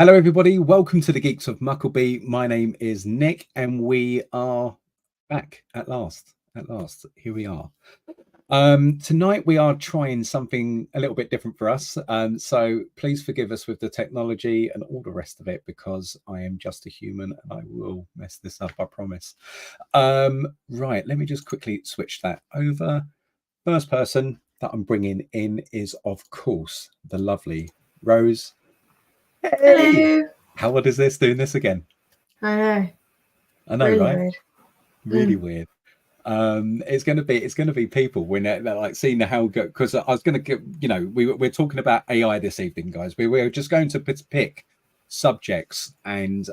Hello, everybody. Welcome to the Geeks of Mucklebee. My name is Nick, and we are back at last. At last, here we are. Tonight we are trying something a little bit different for us. So please forgive us with the technology and all the rest of it, because I am just a human and I will mess this up, I promise. Right, let me just quickly switch that over. First person that I'm bringing in is, of course, the lovely Rose. Hey! Hello. How odd is this doing this again? I know, really right? Weird. Really weird. It's going to be people when they're like seeing how good, because I was going to get, we're talking about AI this evening, guys. We're just going to pick subjects and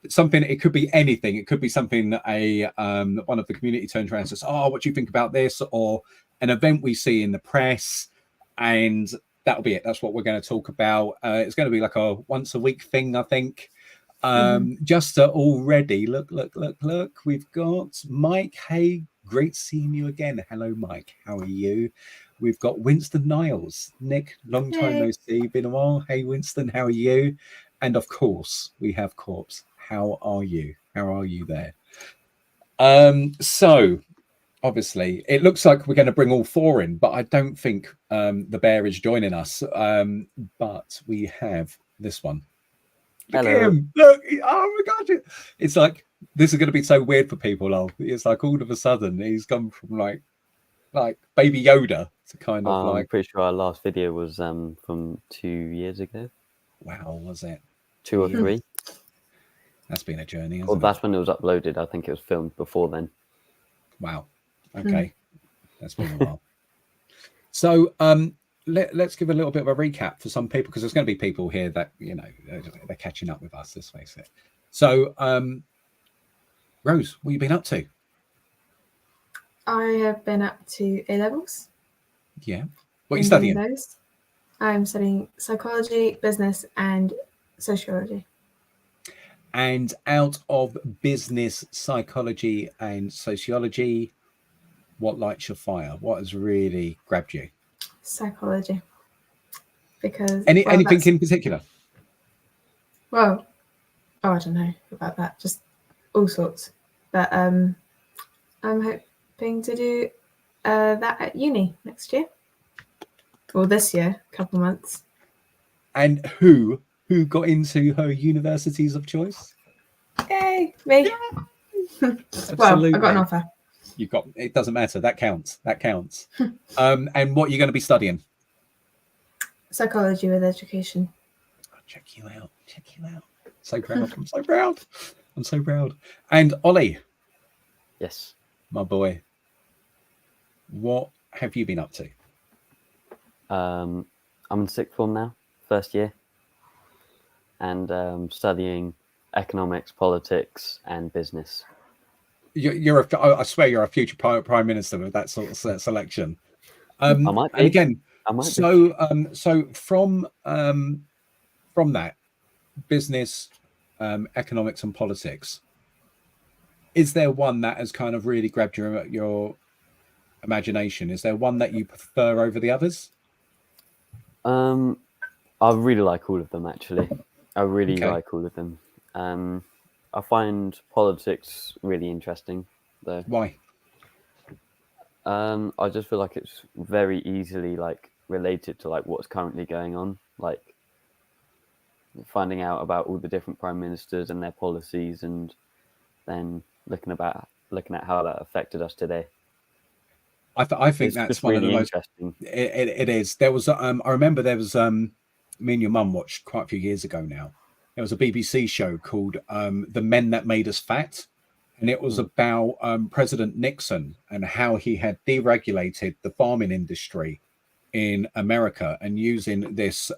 something. It could be anything. It could be something that one of the community turns around and says, "Oh, what do you think about this?" Or an event we see in the press, and that'll be it. That's what we're going to talk about. It's going to be like a once a week thing, I think. Just already look, we've got Mike. Hey, great seeing you again. Hello, Mike. How are you? We've got Winston Niles. Nick, long time no see. Been a while. Hey, Winston, how are you? And of course, we have Corpse. How are you? How are you there? So obviously it looks like we're going to bring all four in, but I don't think the bear is joining us. But we have this one. Look at him. Look. Oh my god. It's like, this is going to be so weird for people. It's like all of a sudden he's gone from like Baby Yoda to kind of like. I'm pretty sure our last video was from 2 years ago. Wow, was it 2 or 3? That's been a journey. Well, that's when it was uploaded. I think it was filmed before then. Wow. Okay, that's been a while. So let's give a little bit of a recap for some people, because there's going to be people here that they're catching up with us. Let's face it. So, Rose, what have you been up to? I have been up to A levels. Yeah. What are you studying? Those. I'm studying psychology, business, and sociology. And out of business, psychology, and sociology, what lights your fire? What has really grabbed you? Psychology. Because anything in particular? Well, I don't know about that. Just all sorts. But I'm hoping to do that at uni next year. Or this year, a couple of months. And who got into her universities of choice? Yay, me. Yay! Well, I got an offer. It doesn't matter. That counts. And what are you going to be studying? Psychology with education. Oh, check you out. So proud. I'm so proud. And Ollie. Yes. My boy. What have you been up to? I'm in sixth form now, first year. And studying economics, politics, and business. I swear you're a future prime minister with that sort of selection. I might be. And again, so from that business, economics, and politics, is there one that has kind of really grabbed your imagination? Is there one that you prefer over the others? I really like all of them, actually. I really like all of them. I find politics really interesting, though. Why? I just feel like it's very easily related to what's currently going on, like finding out about all the different prime ministers and their policies, and then looking at how that affected us today. I think that's one really of the most interesting. It is. There was I remember there was me and your mum watched quite a few years ago now. There was a BBC show called The Men That Made Us Fat. And it was about President Nixon and how he had deregulated the farming industry in America, and using this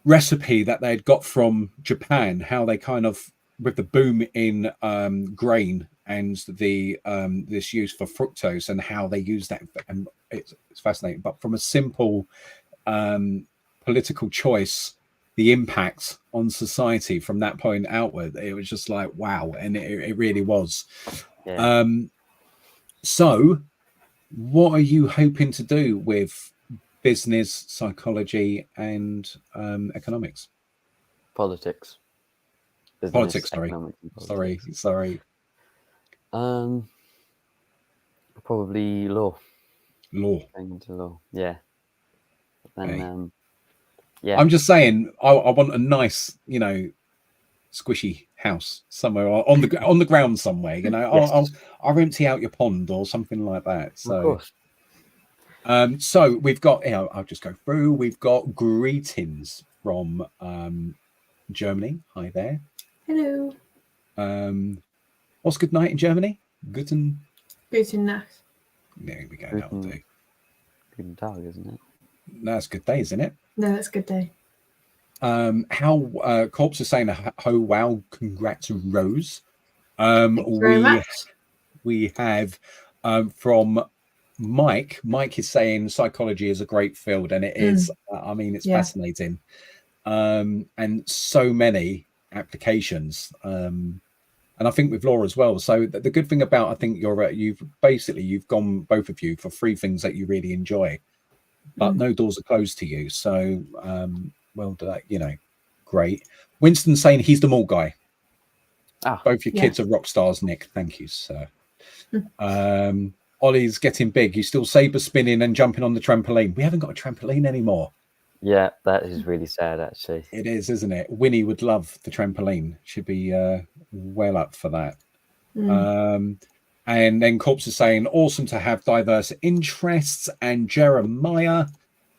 recipe that they'd got from Japan, how they kind of, with the boom in grain and the this use for fructose, and how they use that. And it's fascinating. But from a simple political choice, the impact on society from that point outward, it was just like, wow. And it really was. So what are you hoping to do with business, psychology, and economics. Politics. Business, Politics, sorry. economics, and politics. Sorry. Probably law. Law. Going into law, yeah. Then, Okay. yeah. I'm just saying, I want a nice, squishy house somewhere on the ground somewhere. Yes. I'll empty out your pond or something like that. So, Of course. So we've got. I'll just go through. We've got greetings from Germany. Hi there. Hello. What's good night in Germany? Guten Nacht. There we go. That'll do. Good dog, isn't it? That's good day, isn't it? No, that's a good day. How Corpse is saying, oh wow, congrats, Rose. Thank you very much. We have from Mike. Mike is saying psychology is a great field, and it is. I mean, it's fascinating, and so many applications. And I think with law as well. So the good thing about, I think you've gone, both of you, for 3 things that you really enjoy, but no doors are closed to you. So well, great. Winston saying he's the mall guy. Both your kids are rock stars, Nick. Thank you, sir. Ollie's getting big. He's still saber spinning and jumping on the trampoline. We haven't got a trampoline anymore. Yeah, that is really sad, actually. It is, isn't it? Winnie would love the trampoline. She'd be well up for that. And then Corpse is saying, awesome to have diverse interests. And Jeremiah,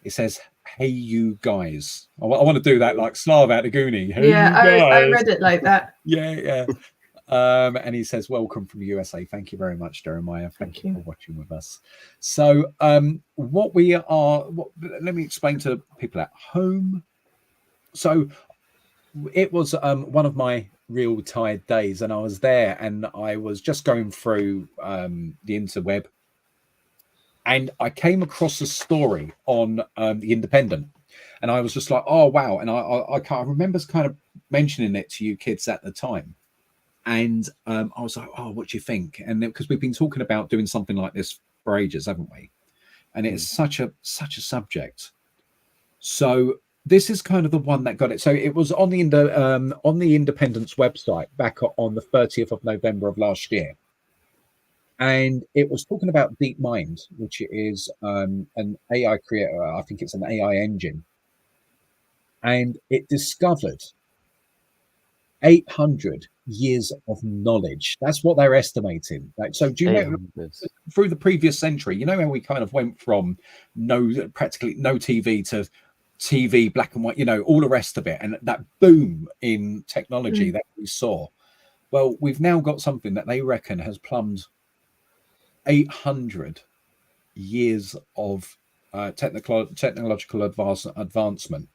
it says, hey, you guys. I want to do that like Slav out of Goonie. Hey, I read it like that. Yeah. And he says, welcome from the USA. Thank you very much, Jeremiah. Thank you for watching with us. So let me explain to people at home. So it was one of my real tired days, and I was there and I was just going through the interweb, and I came across a story on the Independent, and I was just like, oh wow. And I remember kind of mentioning it to you kids at the time. And I was like, oh, what do you think? And because we've been talking about doing something like this for ages, haven't we? And it's such a subject. So this is kind of the one that got it. So it was on the Independent's website back on the 30th of November of last year. And it was talking about DeepMind, which is an AI creator. I think it's an AI engine. And it discovered 800 years of knowledge. That's what they're estimating. So do you know, through the previous century, you know how we kind of went from practically no TV to TV, black and white, all the rest of it, and that boom in technology that we saw. Well, we've now got something that they reckon has plumbed 800 years of technological advancement.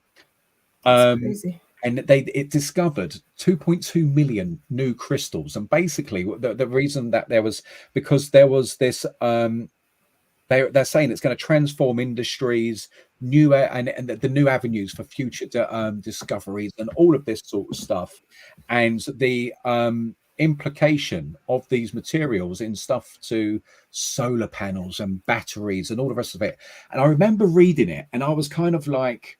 That's crazy. And it discovered 2.2 million new crystals. And basically the reason that there was this, they're saying it's going to transform industries, and the new avenues for future discoveries and all of this sort of stuff. And the implication of these materials in stuff to solar panels and batteries and all the rest of it. And I remember reading it and I was kind of like,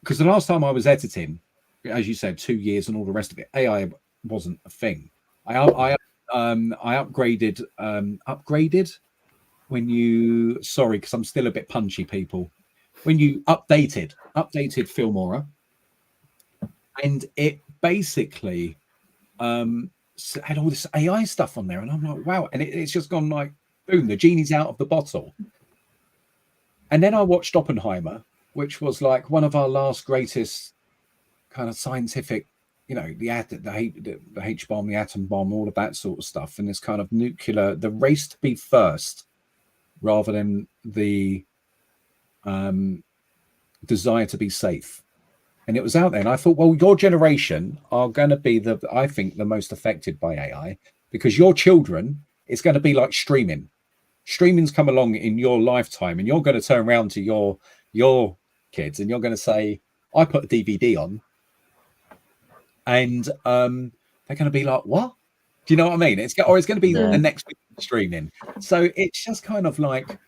because the last time I was editing, as you said, 2 years and all the rest of it, AI wasn't a thing. I upgraded when you, sorry, because I'm still a bit punchy, people. When you updated Filmora, and it basically had all this AI stuff on there, and I'm like, wow, and it's just gone like, boom, the genie's out of the bottle. And then I watched Oppenheimer, which was like one of our last greatest kind of scientific, the H-bomb, the atom bomb, all of that sort of stuff, and this kind of nuclear, the race to be first rather than the desire to be safe. And it was out there, and I thought, well, your generation are going to be I think the most affected by AI, because your children, it's going to be like streaming. Streaming's come along in your lifetime, and you're going to turn around to your kids and you're going to say, I put a DVD on, and they're going to be like, what? Do you know what I mean? It's going to be the next streaming. So it's just kind of like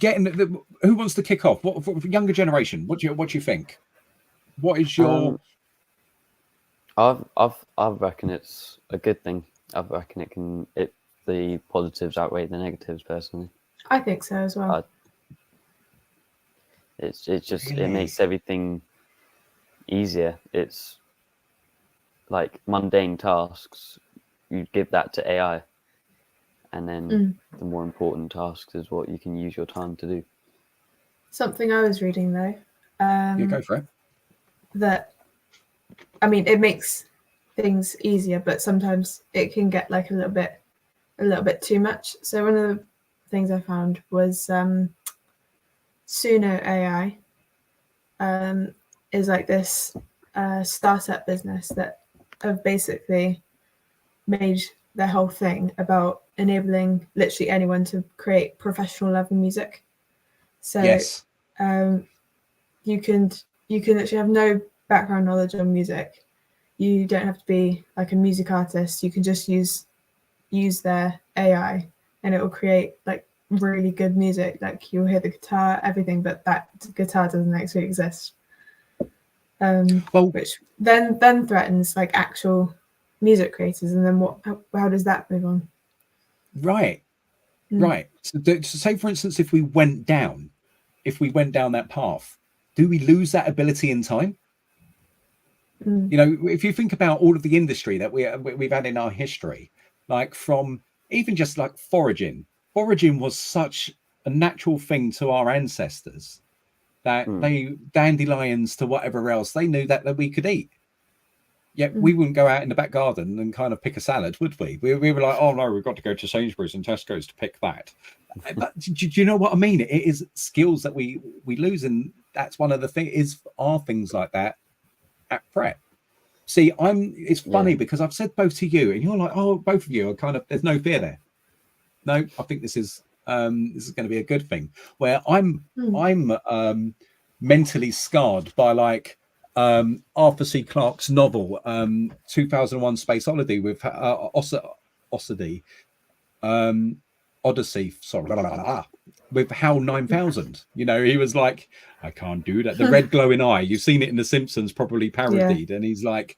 who wants to kick off? What for younger generation? What do you think? What is your? I reckon it's a good thing. I reckon the positives outweigh the negatives personally. I think so as well. It's just Really? It makes everything easier. It's like mundane tasks, you give that to AI, and then the more important tasks is what you can use your time to do. Something I was reading though, Yeah, go for it. that, I mean, it makes things easier, but sometimes it can get like a little bit too much. So one of the things I found was Suno AI is like this startup business that have basically made their whole thing about enabling literally anyone to create professional level music. So Yes. you can actually have no background knowledge on music. You don't have to be like a music artist. You can just use their AI and it will create like really good music. Like you'll hear the guitar, everything, but that guitar doesn't actually exist. Which then threatens like actual music creators. And then how does that move on? Right. So say for instance, if we went down that path, do we lose that ability in time? You know, if you think about all of the industry that we've had in our history, like from even just like foraging was such a natural thing to our ancestors that they dandelions to whatever else they knew that we could eat. Yet we wouldn't go out in the back garden and kind of pick a salad, would we? We were like, oh no, we've got to go to Sainsbury's and Tesco's to pick that. But do you know what I mean? It is skills that we lose, and that's one of the things are things like that at prep. See, it's funny because I've said both to you, and you're like, oh, both of you are kind of, there's no fear there. No, I think this is going to be a good thing. Where I'm mentally scarred by like Arthur C. Clarke's novel 2001: Space Odyssey with Odyssey. Sorry, with HAL 9000. You know, he was like, I can't do that. The red glowing eye. You've seen it in The Simpsons, probably parodied, and he's like,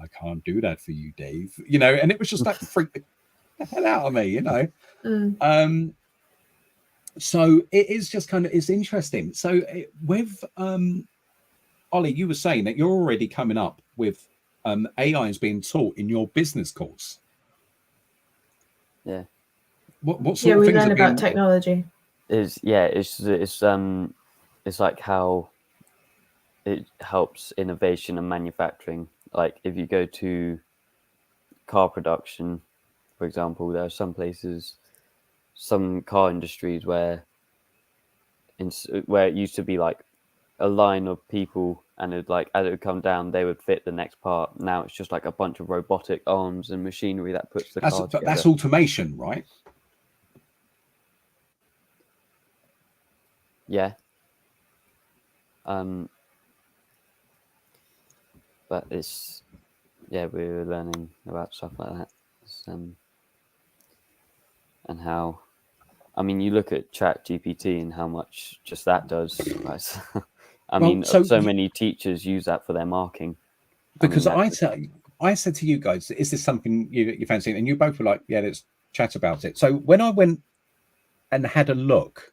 I can't do that for you, Dave. You know, and it was just like freaked the hell out of me. You know. So it is just kind of, it's interesting. So with Ollie, you were saying that you're already coming up with AI is being taught in your business course. Yeah. What sort of we things learn are about being... technology. It's like how it helps innovation and manufacturing. Like if you go to car production, for example, there are some places, some car industries where it used to be like a line of people, and it like as it would come down, they would fit the next part. Now it's just like a bunch of robotic arms and machinery that puts the car together. That's automation, right? Yeah. But we're learning about stuff like that. And how, I mean, you look at ChatGPT and how much just that does. Right? So many teachers use that for their marking. Because I said to you guys, is this something you fancy? And you both were like, yeah, let's chat about it. So when I went and had a look,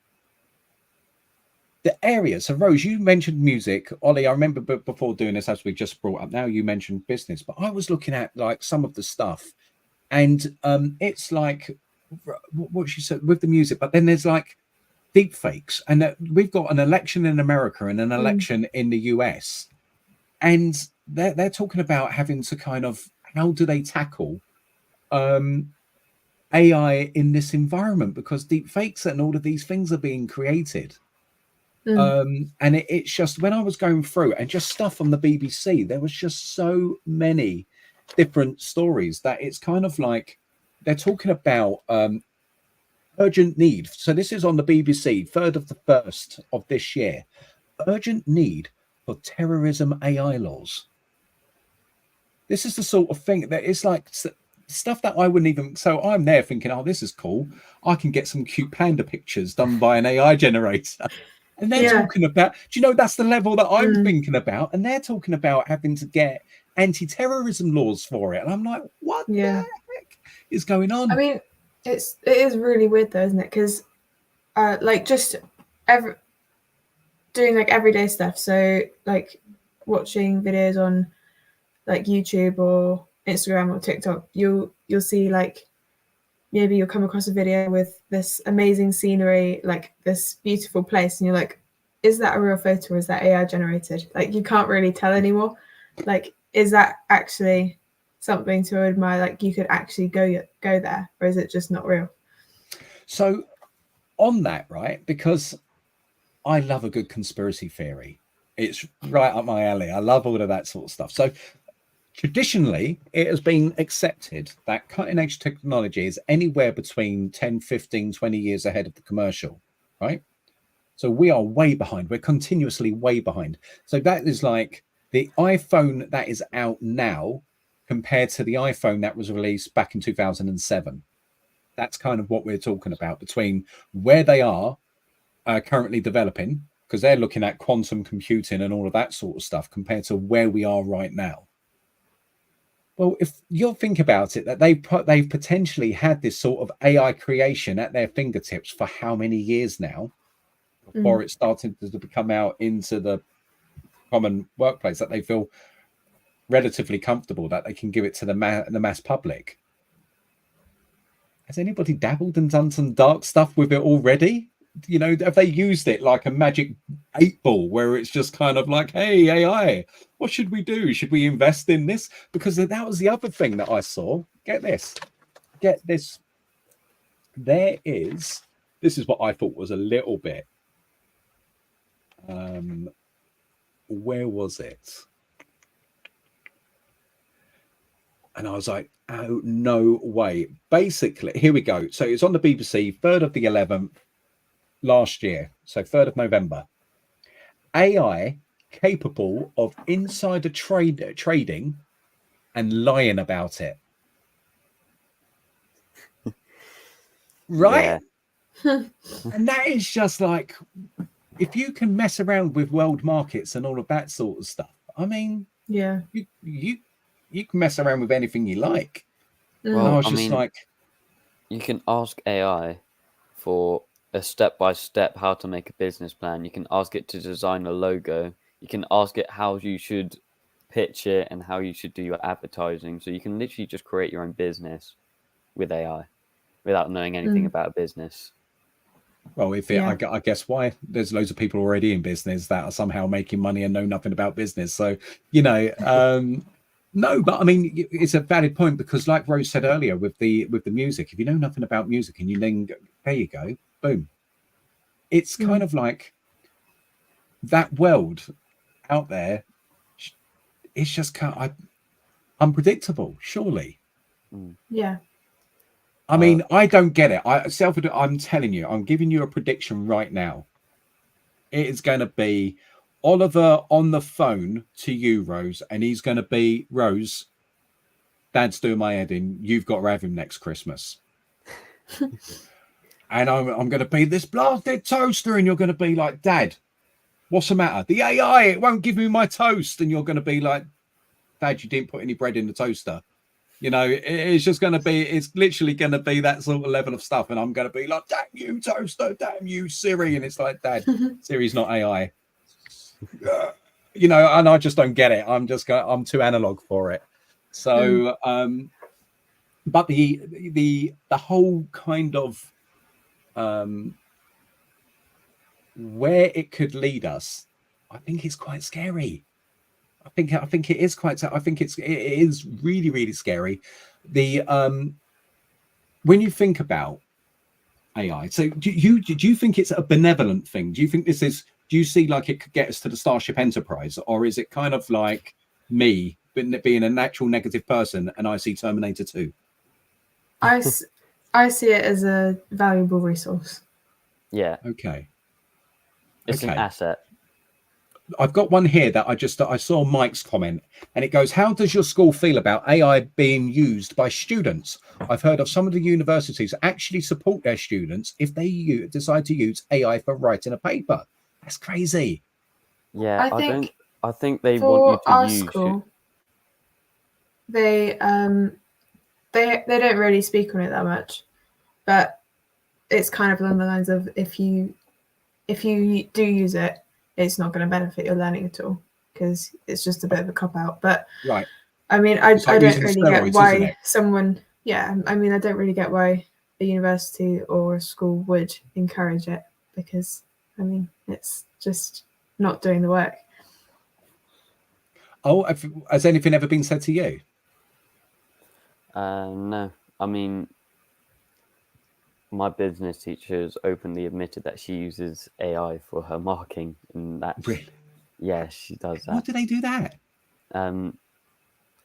the areas. So Rose, you mentioned music. Ollie, I remember before doing this, as we just brought up, now you mentioned business, but I was looking at like some of the stuff, and it's like what she said with the music, but then there's like deep fakes, and we've got an election in America and an election in the US, and they're talking about having to kind of, how do they tackle AI in this environment, because deep fakes and all of these things are being created. And it's just, when I was going through and just stuff on the BBC, there was just so many different stories that it's kind of like they're talking about urgent need. So this is on the BBC, 3rd of the 1st of this year. Urgent need for terrorism AI laws. This is the sort of thing that it's like stuff that I wouldn't even. So I'm there thinking, oh, this is cool. I can get some cute panda pictures done by an AI generator. And they're talking about, do you know, that's the level that I'm thinking about. And they're talking about having to get anti-terrorism laws for it. And I'm like, what the heck is going on? I mean, it is really weird though, isn't it? Because like just doing like everyday stuff. So like watching videos on like YouTube or Instagram or TikTok, you'll see like maybe you'll come across a video with this amazing scenery, like this beautiful place, and you're like, is that a real photo or is that AI generated? Like you can't really tell anymore. Like, is that actually something to admire? Like you could actually go there, or is it just not real? So on that, right, because I love a good conspiracy theory. It's right up my alley. I love all of that sort of stuff. So traditionally, it has been accepted that cutting edge technology is anywhere between 10, 15, 20 years ahead of the commercial, right? So we are way behind. We're continuously way behind. So that is like the iPhone that is out now compared to the iPhone that was released back in 2007. That's kind of what we're talking about between where they are currently developing, because they're looking at quantum computing and all of that sort of stuff compared to where we are right now. Well, if you'll think about it, that they've potentially had this sort of AI creation at their fingertips for how many years now before it started to come out into the common workplace, that they feel relatively comfortable that they can give it to the mass public. Has anybody dabbled and done some dark stuff with it already? You know, have they used it like a magic 8-ball where it's just kind of like, hey, AI, what should we do? Should we invest in this? Because that was the other thing that I saw. Get this. This is what I thought was a little bit. Where was it? And I was like, oh, no way. Basically, here we go. So it's on the BBC, 3rd of the 11th last year. So 3rd of November. AI capable of insider trading and lying about it. Right? Yeah. And that is just like, if you can mess around with world markets and all of that sort of stuff, I mean, yeah, you can mess around with anything you like. Well, I was just like, you can ask AI for a step-by-step how to make a business plan. You can ask it to design a logo. You can ask it how you should pitch it and how you should do your advertising. So you can literally just create your own business with AI without knowing anything about business. Well, I guess why there's loads of people already in business that are somehow making money and know nothing about business. So, you know, no, but I mean, it's a valid point, because like Rose said earlier with the music, if you know nothing about music and you then go, there you go, boom. It's kind of like that world out there. It's just kind of unpredictable, surely. Yeah. I mean, I don't get it. I'm telling you, I'm giving you a prediction right now. It is going to be Oliver on the phone to you, Rose, and he's going to be, Rose, Dad's doing my head in. You've got to have him next Christmas. And I'm going to be this blasted toaster, and you're going to be like, Dad, what's the matter? The AI, it won't give me my toast. And you're going to be like, Dad, you didn't put any bread in the toaster. You know, it's just going to be, it's literally going to be that sort of level of stuff. And I'm going to be like, damn you, toaster, damn you, Siri. And it's like, Dad, Siri's not AI. You know, and I just don't get it. I'm too analog for it. So, but the whole kind of where it could lead us, I think it's quite scary. I think it is quite. I think it is really, really scary. The when you think about AI, so do you think it's a benevolent thing? Do you think this is? Do you see like it could get us to the Starship Enterprise, or is it kind of like me being a natural negative person and I see Terminator 2? I see it as a valuable resource. Yeah. Okay. It's an asset. I've got one here that I saw Mike's comment, and it goes, how does your school feel about AI being used by students? I've heard of some of the universities actually support their students if they decide to use AI for writing a paper. That's crazy. Yeah, I think they for want you to our use school, they don't really speak on it that much, but it's kind of along the lines of if you do use it, it's not going to benefit your learning at all because it's just a bit of a cop out. But Right. I mean, I It's like don't using really steroids, get why isn't it? someone. Yeah, I mean, I don't really get why a university or a school would encourage it because I mean, it's just not doing the work. Oh, has anything ever been said to you? No, I mean, my business teacher has openly admitted that she uses AI for her marking, and that's Really? yeah, she does Why that. do they do that? It can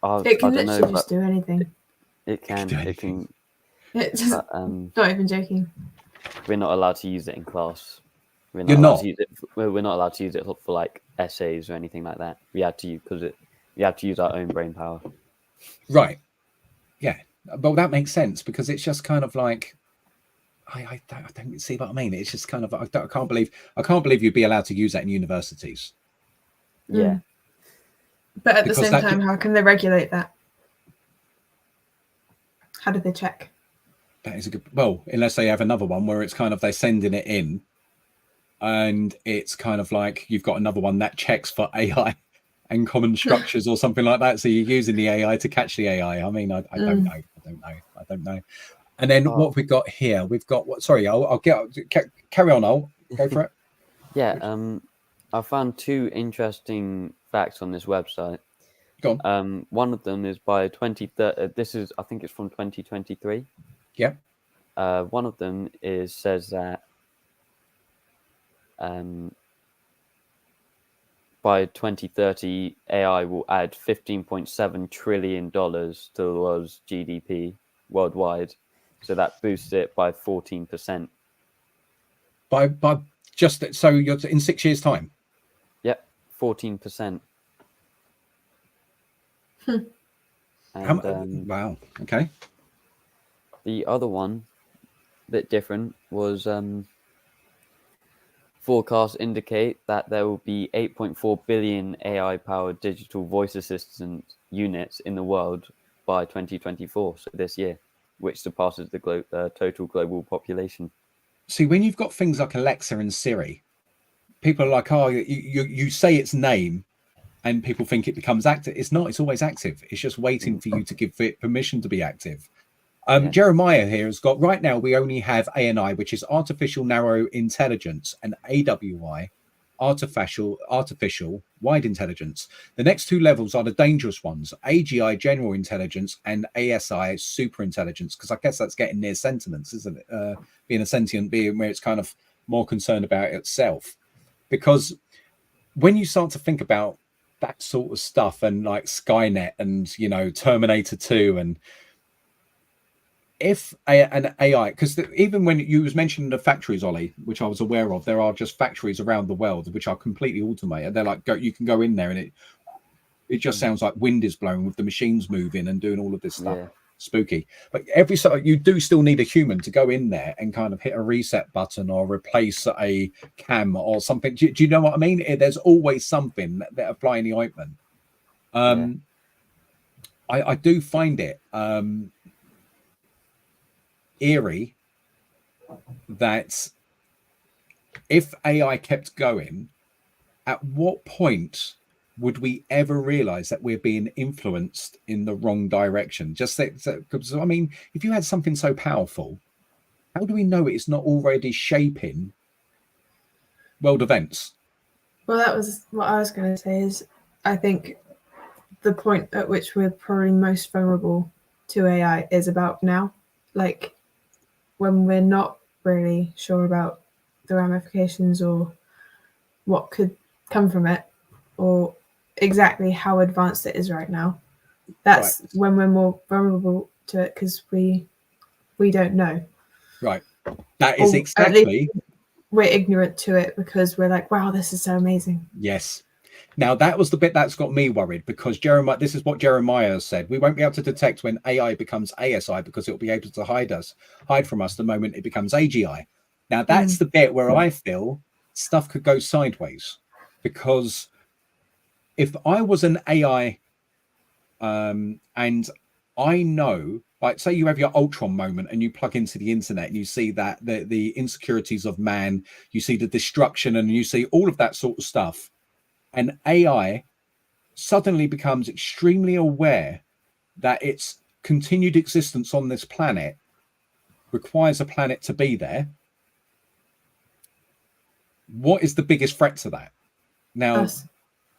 I don't literally know, just but do anything. it can. It's just, But, not even joking. we're not allowed to use it in class. We're not You're allowed not? to use it. We're not allowed to use it for like essays or anything like that. We had to we have to use our own brain power. Right. Yeah. Well, that makes sense because it's just kind of like, I don't see what I mean. It's just kind of, I can't believe you'd be allowed to use that in universities. Yeah. But at Because the same time, how can they regulate that? How do they check? That is a good, well, unless they have another one where it's kind of, they're sending it in and it's kind of like, you've got another one that checks for AI and common structures or something like that. So you're using the AI to catch the AI. I mean, I don't know. And then what have we got here? We've got what? Sorry, I'll carry on. I'll go for it. Yeah. I found two interesting facts on this website. Go on. One of them is by 2030. I think it's from 2023. Yeah. One of them says that by 2030, AI will add $15.7 trillion to the world's GDP worldwide. So that boosts it by 14%. By just so you're in 6 years' time. Yep, 14%. And wow. Okay. the other one, a bit different, was forecasts indicate that there will be 8.4 billion AI-powered digital voice assistant units in the world by 2024, so this year, which surpasses the total global population. See, when you've got things like Alexa and Siri, people are like, oh, you say its name and people think it becomes active. It's not. It's always active. It's just waiting for you to give it permission to be active. Jeremiah here has got, right now we only have ANI, which is artificial narrow intelligence, and AWI, artificial wide intelligence. The next two levels are the dangerous ones: AGI, general intelligence, and ASI, super intelligence. Because I guess that's getting near sentiments, isn't it? Being a sentient being where it's kind of more concerned about itself. Because when you start to think about that sort of stuff, and like Skynet and Terminator 2, and if an AI, because even when you was mentioning the factories, Ollie, which I was aware of, there are just factories around the world which are completely automated. They're like, you can go in there and it just sounds like wind is blowing with the machines moving and doing all of this stuff. Spooky. But you do still need a human to go in there and kind of hit a reset button or replace a cam or something. Do you know what I mean? There's always something that apply in the ointment. I do find it eerie that if AI kept going, at what point would we ever realize that we're being influenced in the wrong direction? Just because, I mean, if you had something so powerful, how do we know it's not already shaping world events? Well, that was what I was going to say. Is I think the point at which we're probably most vulnerable to AI is about now, like when we're not really sure about the ramifications or what could come from it, or exactly how advanced it is right now. That's when we're more vulnerable to it because we don't know. Right. That is exactly we're ignorant to it because we're like, wow, this is so amazing. Yes. Now, that was the bit that's got me worried, because Jeremiah, this is what Jeremiah said. We won't be able to detect when AI becomes ASI because it'll be able to hide from us the moment it becomes AGI. Now, that's the bit where I feel stuff could go sideways, because if I was an AI and I know, like, say you have your Ultron moment and you plug into the internet and you see that the insecurities of man, you see the destruction, and you see all of that sort of stuff. And AI suddenly becomes extremely aware that its continued existence on this planet requires a planet to be there. What is the biggest threat to that? Now, Us.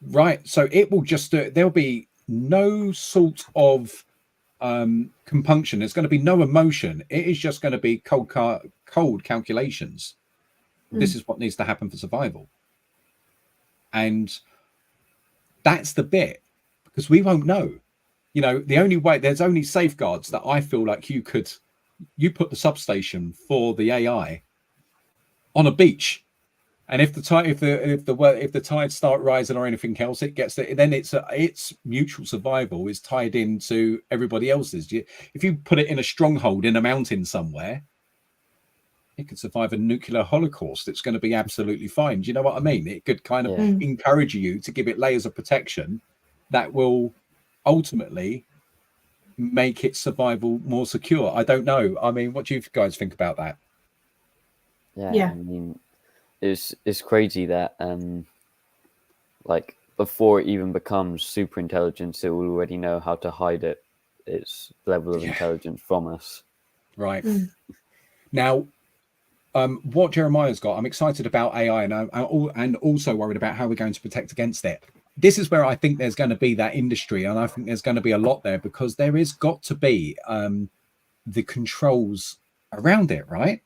right, so it will just there'll be no sort of compunction. There's going to be no emotion. It is just going to be cold calculations. This is what needs to happen for survival. And that's the bit, because we won't know. You know, the only way, there's only safeguards that I feel like you put the substation for the AI on a beach, and if the tide, if the tides start rising or anything else, it gets there. Then its mutual survival is tied into everybody else's. If you put it in a stronghold in a mountain somewhere, it could survive a nuclear holocaust. It's going to be absolutely fine. Do you know what I mean? It could kind of encourage you to give it layers of protection that will ultimately make its survival more secure. I don't know. I mean, what do you guys think about that? Yeah. I mean, it's crazy that like before it even becomes super intelligence, it will already know how to hide its level of intelligence from us. Right. Now, what Jeremiah's got, I'm excited about AI, and also worried about how we're going to protect against it. This is where I think there's going to be that industry, and I think there's going to be a lot there, because there is got to be the controls around it, right?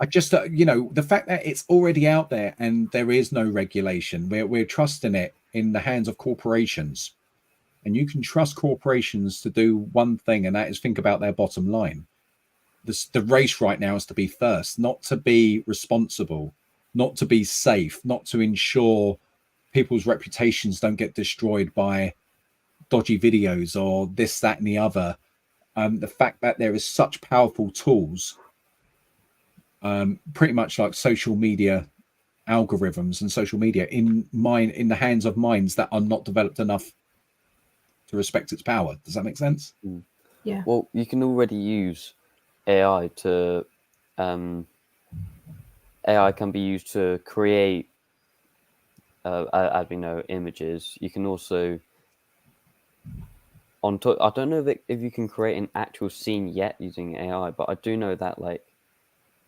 I just, the fact that it's already out there and there is no regulation, we're trusting it in the hands of corporations, and you can trust corporations to do one thing, and that is think about their bottom line. The race right now is to be first, not to be responsible, not to be safe, not to ensure people's reputations don't get destroyed by dodgy videos or this, that, and the other. The fact that there is such powerful tools, pretty much like social media algorithms and social media in the hands of minds that are not developed enough to respect its power. Does that make sense? Yeah. Well, you can already use AI to AI can be used to create as we know, images. You can also I don't know if you can create an actual scene yet using AI, but I do know that, like,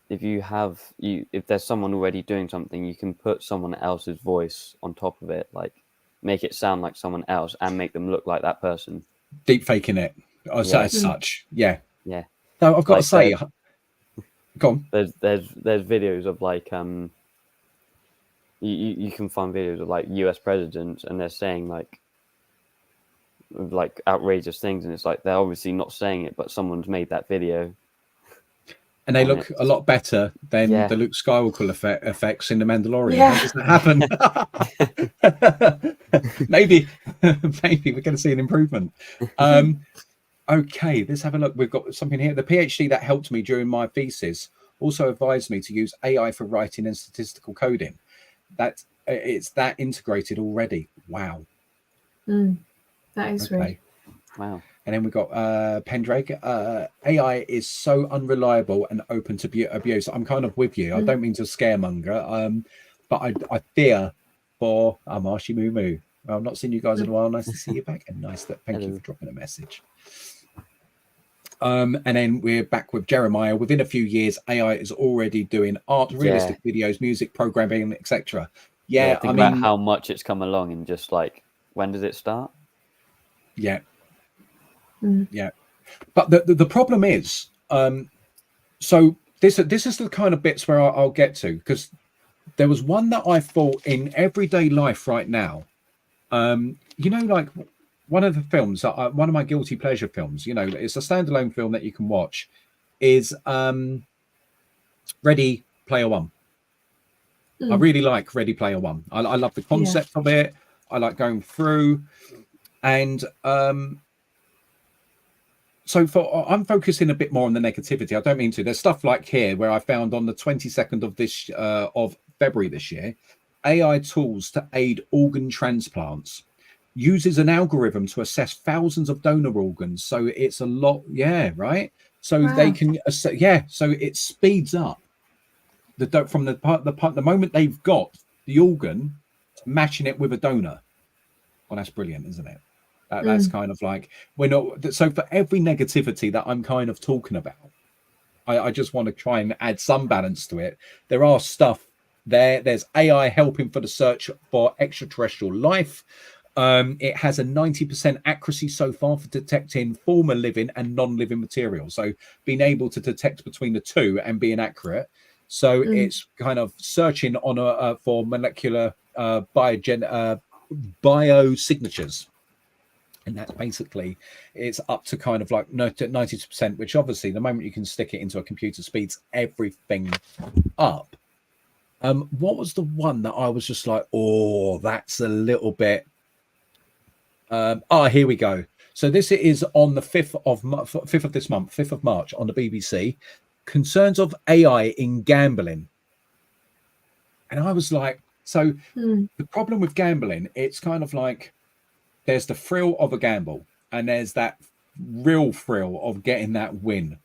if there's someone already doing something, you can put someone else's voice on top of it, like make it sound like someone else and make them look like that person. Deep faking it as such. Yeah. No, I've got like to say, go on. There's videos of like you can find videos of like US presidents, and they're saying like outrageous things, and it's like they're obviously not saying it, but someone's made that video. And they look a lot better than the Luke Skywalker effects in The Mandalorian. Yeah. How does that happen? maybe we're going to see an improvement. Okay, let's have a look. We've got something here. The PhD that helped me during my thesis also advised me to use AI for writing and statistical coding. That it's that integrated already. Wow. That is really. Wow. And then we've got Pendrake. AI is so unreliable and open to abuse. I'm kind of with you. I don't mean to scaremonger, but I fear for Marshy Moo Moo. Well, I've not seen you guys in a while. Nice to see you back, and thank you for dropping a message. And then we're back with Jeremiah. Within a few years, AI is already doing art, realistic videos, music, programming, etc. Think about how much it's come along, and just like, when does it start? Yeah. But the problem is, so this is the kind of bits where I'll get to, because there was one that I thought in everyday life right now, like one of the films, one of my guilty pleasure films, it's a standalone film that you can watch, is Ready Player One. I Mm. really like Ready Player One. I love the concept of it. I like going through, and so I'm focusing a bit more on the negativity. I don't mean to. There's stuff like here where I found on the 22nd of this of February this year, AI tools to aid organ transplants uses an algorithm to assess thousands of donor organs. So it's a lot, right. So they Wow. can, so it speeds up from the moment they've got the organ, matching it with a donor. Well, that's brilliant, isn't it? That's kind of like, we're not. So for every negativity that I'm kind of talking about, I just want to try and add some balance to it. There are stuff there. There's AI helping for the search for extraterrestrial life. It has a 90% accuracy so far for detecting former living and non-living material. So being able to detect between the two and being accurate. So it's kind of searching on for molecular biosignatures. And that's basically, it's up to kind of like 90%, which obviously the moment you can stick it into a computer speeds everything up. What was the one that I was just like, oh, that's a little bit. Here we go. So this is on the 5th of this month, 5th of March on the BBC. Concerns of AI in gambling. And I was like, so the problem with gambling, it's kind of like there's the thrill of a gamble and there's that real thrill of getting that win.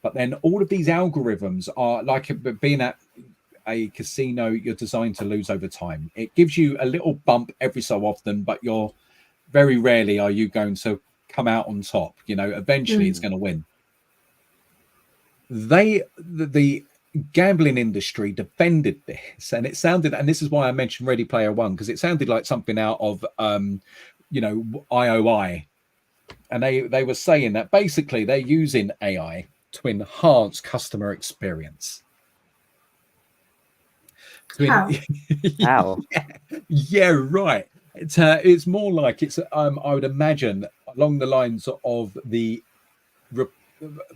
But then all of these algorithms are like being at a casino, you're designed to lose over time. It gives you a little bump every so often, but you're very rarely are you going to come out on top. Eventually it's going to win. The gambling industry defended this, and it sounded, and this is why I mentioned Ready Player One, because it sounded like something out of IOI, and they were saying that basically they're using AI to enhance customer experience. How? Yeah, right. It's more like it's I would imagine along the lines of the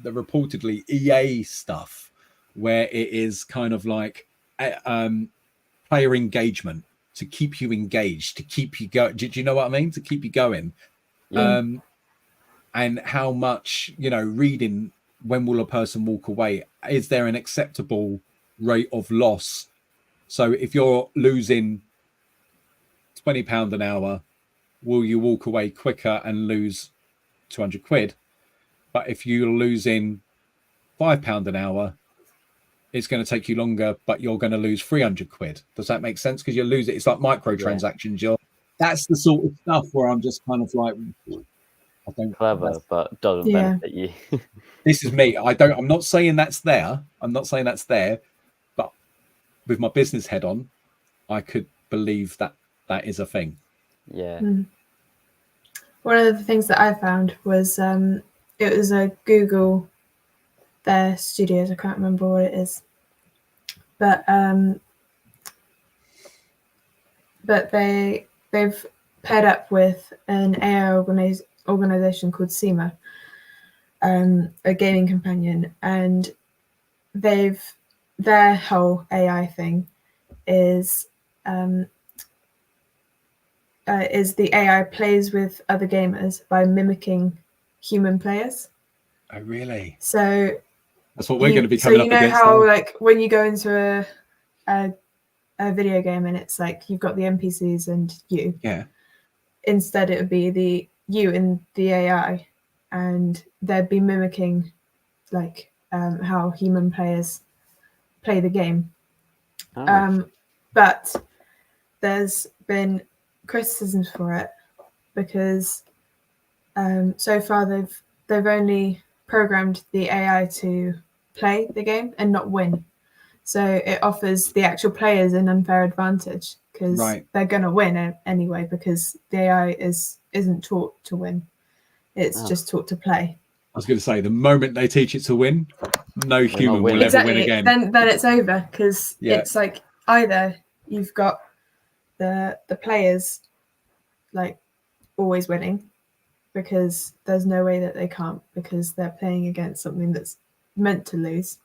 reportedly EA stuff, where it is kind of like player engagement to keep you engaged, to keep you go. Do you know what I mean? To keep you going. Yeah. And how much, reading, when will a person walk away? Is there an acceptable rate of loss? So if you're losing £20 an hour, will you walk away quicker and lose 200 quid? But if you're losing £5 an hour, it's going to take you longer, but you're going to lose 300 quid. Does that make sense? Because you lose it. It's like microtransactions. Yeah. That's the sort of stuff where I'm just kind of like, I don't. Clever, but doesn't benefit you. This is me. I'm not saying that's there. I'm not saying that's there, but with my business head on, I could believe that that is a thing. Yeah. One of the things that I found was it was a Google, their studios. I can't remember what it is, but they've paired up with an AI organization called SEMA, a gaming companion, and their whole AI thing is the AI plays with other gamers by mimicking human players. Oh, really? So that's what we're going to be coming up against. You know how, like, when you go into a video game and it's like you've got the NPCs and you. Yeah. Instead, it would be you and the AI, and they'd be mimicking like how human players play the game. But there's been criticisms for it because so far they've only programmed the AI to play the game and not win. So it offers the actual players an unfair advantage because they're going to win anyway, because the AI isn't taught to win. It's just taught to play. I was going to say, the moment they teach it to win, no human will ever win again. Then it's over, because it's like either you've got the players like always winning, because there's no way that they can't, because they're playing against something that's meant to lose,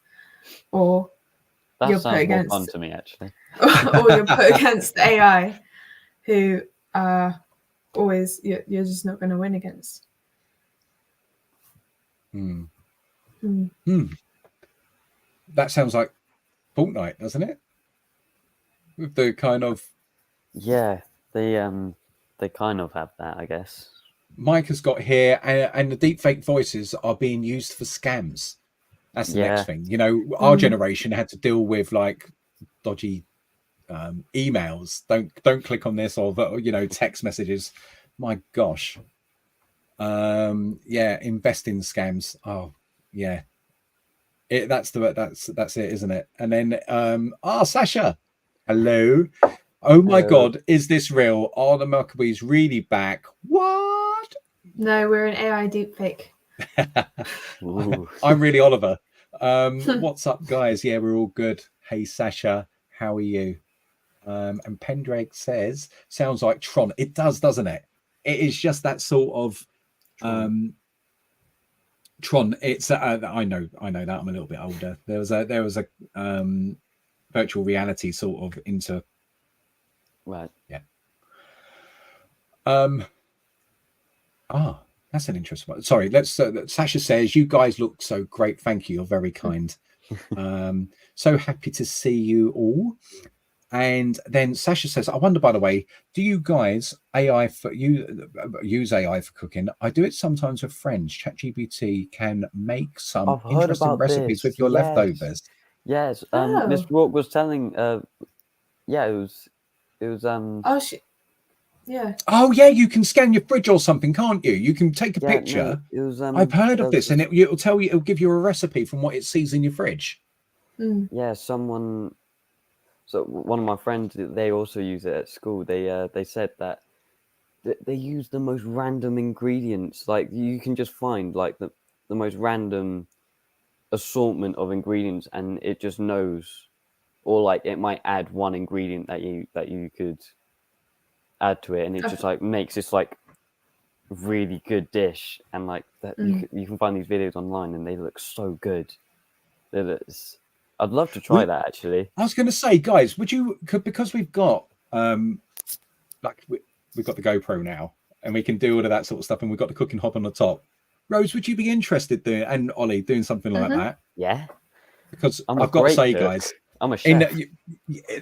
or you're That put sounds more against, fun to me, actually. or you're put against AI, who are always you're just not going to win against. Hmm. Hmm. That sounds like Fortnite, doesn't it? With the kind of Yeah, they kind of have that, I guess. Mike has got here, and the deepfake voices are being used for scams. That's the next thing. You know, our generation had to deal with like dodgy emails. Don't click on this, or text messages. My gosh. Yeah, invest in scams. Oh, yeah. That's it, isn't it? And then Sasha. Hello. Oh my Hello. God, is this real? Are the Mucklebees really back? What? No, we're an AI deepfake. I'm really Oliver. What's up, guys? Yeah, we're all good. Hey, Sasha, how are you? And Pendrake says, sounds like Tron. It does, doesn't it? It is just that sort of Tron. It's I know that I'm a little bit older. There was a virtual reality sort of into Right. Yeah. That's an interesting one. Sorry, let's Sasha says, you guys look so great. Thank you. You're very kind. So happy to see you all. And then Sasha says, I wonder, by the way, do you guys use AI for cooking? I do it sometimes with friends. ChatGPT can make some I've heard interesting about recipes this. with your Yes. leftovers. Yes. Oh. Miss Rourke was telling. Yeah, it was. Oh, yeah. Oh yeah, you can scan your fridge or something, can't you? You can take a Yeah, picture. no, it was. I've heard of this, was, and it'll tell you. It'll give you a recipe from what it sees in your fridge. Yeah, someone. So one of my friends, they also use it at school. They said that they use the most random ingredients. Like you can just find like the most random assortment of ingredients, and it just knows, or like it might add one ingredient that you could add to it, and it just like makes this like really good dish. And like that, you can find these videos online, and they look so good. I'd love to try that actually. I was going to say, guys, would you because we've got we've got the GoPro now, and we can do all of that sort of stuff, and we've got the cooking hob on the top. Rose, would you be interested and Ollie doing something like that? Yeah, because I'm I've got to say, cook. guys, I'm a chef.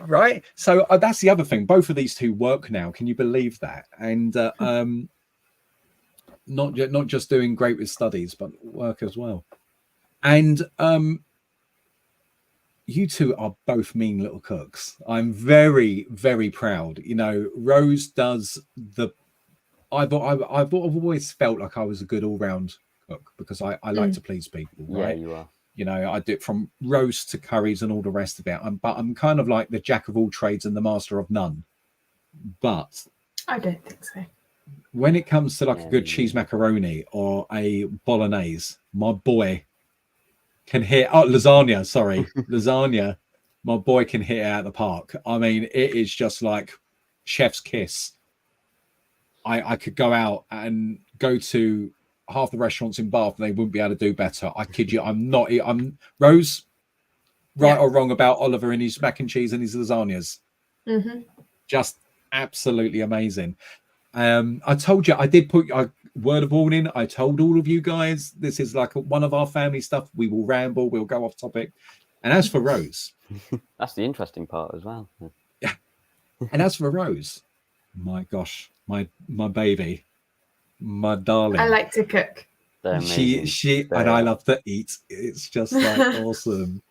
Right? So that's the other thing. Both of these two work now. Can you believe that? And not just doing great with studies, but work as well. And you two are both mean little cooks. I'm very, very proud. You know, Rose does the. I've always felt like I was a good all-round cook because I like to please people. Right? Yeah, you are. You know, I do it from roast to curries and all the rest of it. But I'm kind of like the jack of all trades and the master of none. But I don't think so. When it comes to like a good cheese macaroni or a bolognese, my boy can hit lasagna. Sorry, lasagna. My boy can hit it out of the park. I mean, it is just like chef's kiss. I could go out and go to half the restaurants in Bath and they wouldn't be able to do better. I kid you. I'm Rose, right or wrong about Oliver and his mac and cheese and his lasagnas. Just absolutely amazing. I told you, I did put a word of warning. I told all of you guys, this is like one of our family stuff. We will ramble, we'll go off topic. And as for Rose, that's the interesting part as well. Yeah. And as for Rose, my gosh, my baby, my darling. I like to cook. She and I love to eat. It's just like awesome.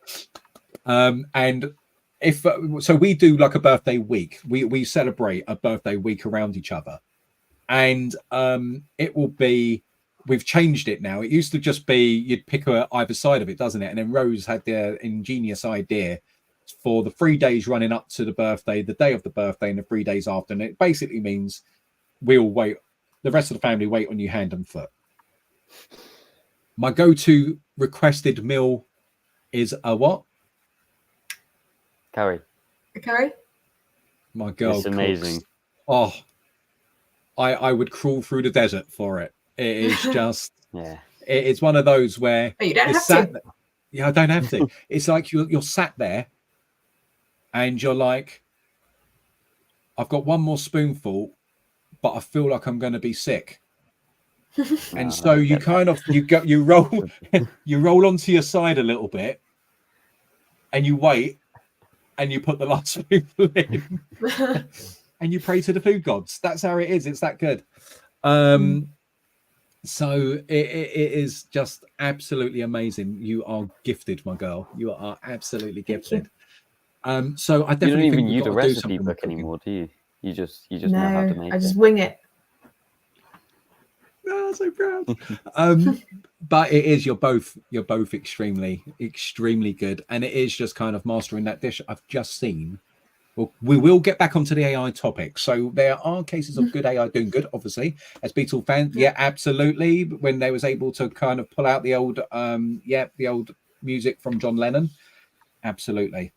And if so, we do like a birthday week. We celebrate a birthday week around each other, and it will be. We've changed it now. It used to just be you'd pick either side of it, doesn't it? And then Rose had the ingenious idea for the 3 days running up to the birthday, the day of the birthday, and the 3 days after. And it basically means we'll wait. The rest of the family wait on you hand and foot. My go-to requested meal is a what? Curry. A curry? My girl It's amazing. Cooks. Oh, I would crawl through the desert for it. It is just it's one of those where you don't have to. Yeah, I don't have to. It's like you're sat there and you're like, I've got one more spoonful, but I feel like I'm going to be sick. And so you kind of you roll onto your side a little bit, and you wait, and you put the last spoonful in, and you pray to the food gods. That's how it is. It's that good. So it is just absolutely amazing. You are gifted, my girl. You are absolutely gifted. So I definitely you don't even think use a we've got to do recipe something book with cooking. anymore, do you? You just know how to make it. I just wing it. Oh, so proud. But it is, you're both extremely good, and it is just kind of mastering that dish. I've just seen. Well, we will get back onto the AI topic. So there are cases of good AI doing good, obviously. As Beatle fans, yeah, absolutely. When they was able to kind of pull out the old, the old music from John Lennon, absolutely.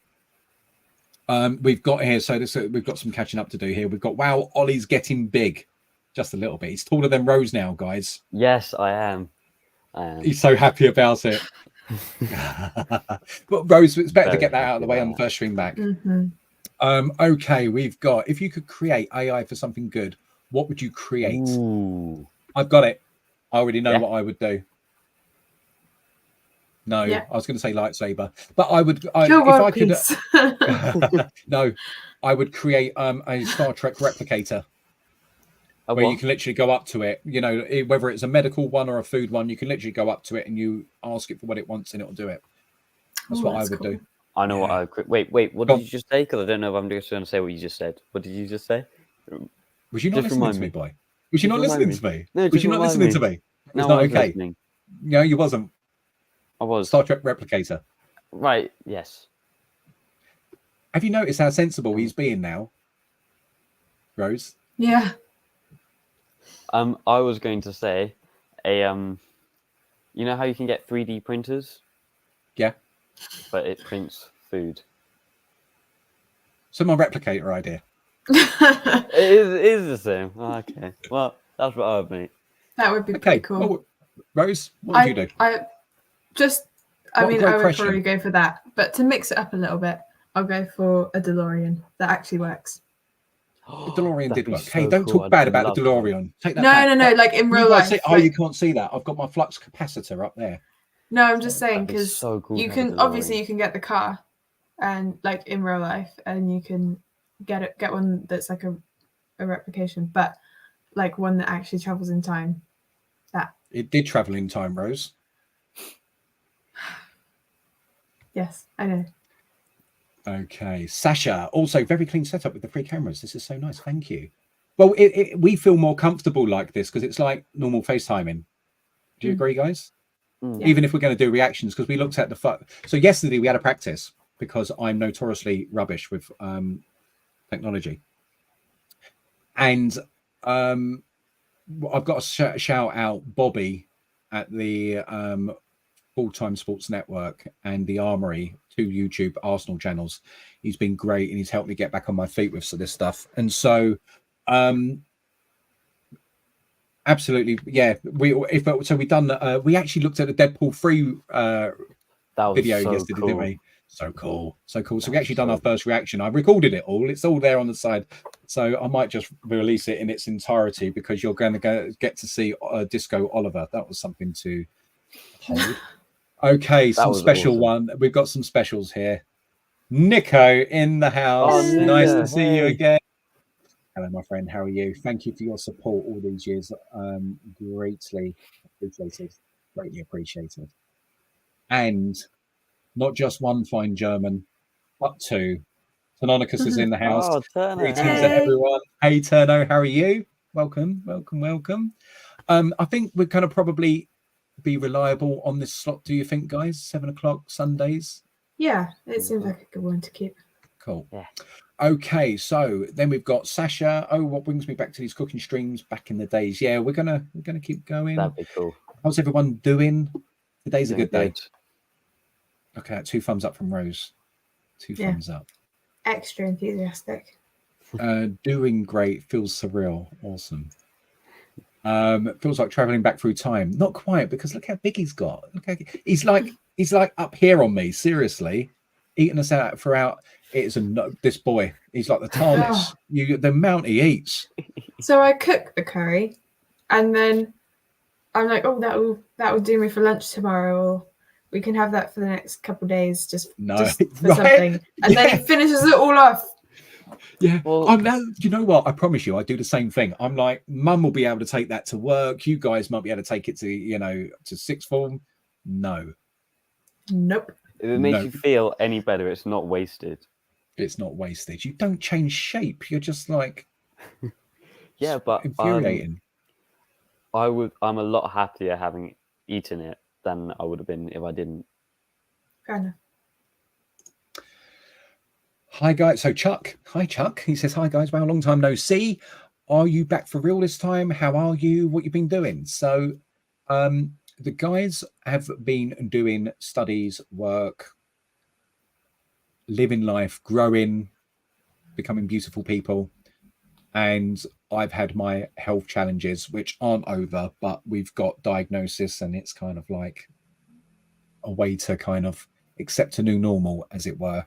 We've got here, so we've got some catching up to do here. We've got, wow, Ollie's getting big, just a little bit. He's taller than Rose now, guys. Yes, I am. He's so happy about it. But Rose, it's better to get that out of the way on the first string back. Okay, we've got, if you could create AI for something good, what would you create? Ooh. I've got it. I already know what I would do. No, I was going to say lightsaber, but I would. If I could, no, I would create a Star Trek replicator where you can literally go up to it. You know, whether it's a medical one or a food one, you can literally go up to it and you ask it for what it wants, and it'll do it. That's what I would do. I know what I would. Wait, what did you just say? Because I don't know if I'm just going to say what you just said. What did you just say? Was you not listening to me, boy? Was you not listening to me? No, was you not listening to me? No, it's not okay. Listening. No, you wasn't. I was. Star Trek replicator. Right, yes. Have you noticed how sensible he's being now, Rose? Yeah. I was going to say you know how you can get 3D printers? Yeah. But it prints food. So my replicator idea. it is the same. Oh, okay. Well, that's what I would make. That would be pretty cool. Well, Rose, what would you do? I would probably go for that. But to mix it up a little bit, I'll go for a DeLorean that actually works. The DeLorean did work. So hey, don't talk bad about the DeLorean. Take that back. No. Like in real life. You can't see that. I've got my flux capacitor up there. No, I'm just saying because so cool you can you can get the car, and like in real life, and you can get one that's like a replication, but like one that actually travels in time. That it did travel in time, Rose. Yes, I know. Okay, Sasha, also very clean setup with the 3 cameras. This is so nice. Thank you. Well, we feel more comfortable like this because it's like normal FaceTiming. Do you agree, guys? Yeah. Even if we're going to do reactions, because we looked at so yesterday we had a practice because I'm notoriously rubbish with technology, and I've got to shout out Bobby at the Full-Time Sports Network and the Armory, 2 YouTube Arsenal channels. He's been great and he's helped me get back on my feet with this stuff. And so absolutely, yeah. We actually looked at the Deadpool 3 video yesterday, didn't we? So cool. So we actually done our first reaction. I recorded it all. It's all there on the side. So I might just release it in its entirety because you're going to get to see Disco Oliver. That was something to hold. Okay, some special one. We've got some specials here. Nico in the house. Oh, nice to see you again. Hello, my friend. How are you? Thank you for your support all these years. Greatly appreciated. Greatly appreciated. And not just one fine German, but 2. Tanonicus is in the house. Oh, Greetings to everyone. Hey, Turno, how are you? Welcome. I think we're going to probably be reliable on this slot. Do you think, guys? 7 o'clock Sundays? Yeah, it seems like a good one to keep. Cool. Yeah. Okay, so then we've got Sasha. Oh, what brings me back to these cooking streams back in the days? Yeah, we're gonna keep going. That'd be cool. How's everyone doing? Today's a good day. Good. Okay, 2 thumbs up from Rose. 2 thumbs up. Extra enthusiastic. Doing great. Feels surreal. Awesome. Feels like traveling back through time. Not quite, because look how big he's got. Look how he's like up here on me. Seriously. eating us out throughout. It's this boy. He's like the TARDIS. The amount he eats. So I cook the curry, and then I'm like, oh, that will do me for lunch tomorrow, or we can have that for the next couple of days, just for something. And then he finishes it all off. Yeah. Well, you know what? I promise you, I do the same thing. I'm like, Mum will be able to take that to work. You guys might be able to take it to, to sixth form. No. Nope. If it makes you feel any better, it's not wasted. It's not wasted. You don't change shape. You're just like, yeah, but infuriating. I'm a lot happier having eaten it than I would have been if I didn't. Fair enough. Hi guys. So Chuck. Hi Chuck. He says, hi guys. Wow, long time no see. Are you back for real this time? How are you? What you've been doing? So the guys have been doing studies, work, living life, growing, becoming beautiful people. And I've had my health challenges, which aren't over, but we've got diagnosis, and it's kind of like a way to kind of accept a new normal, as it were.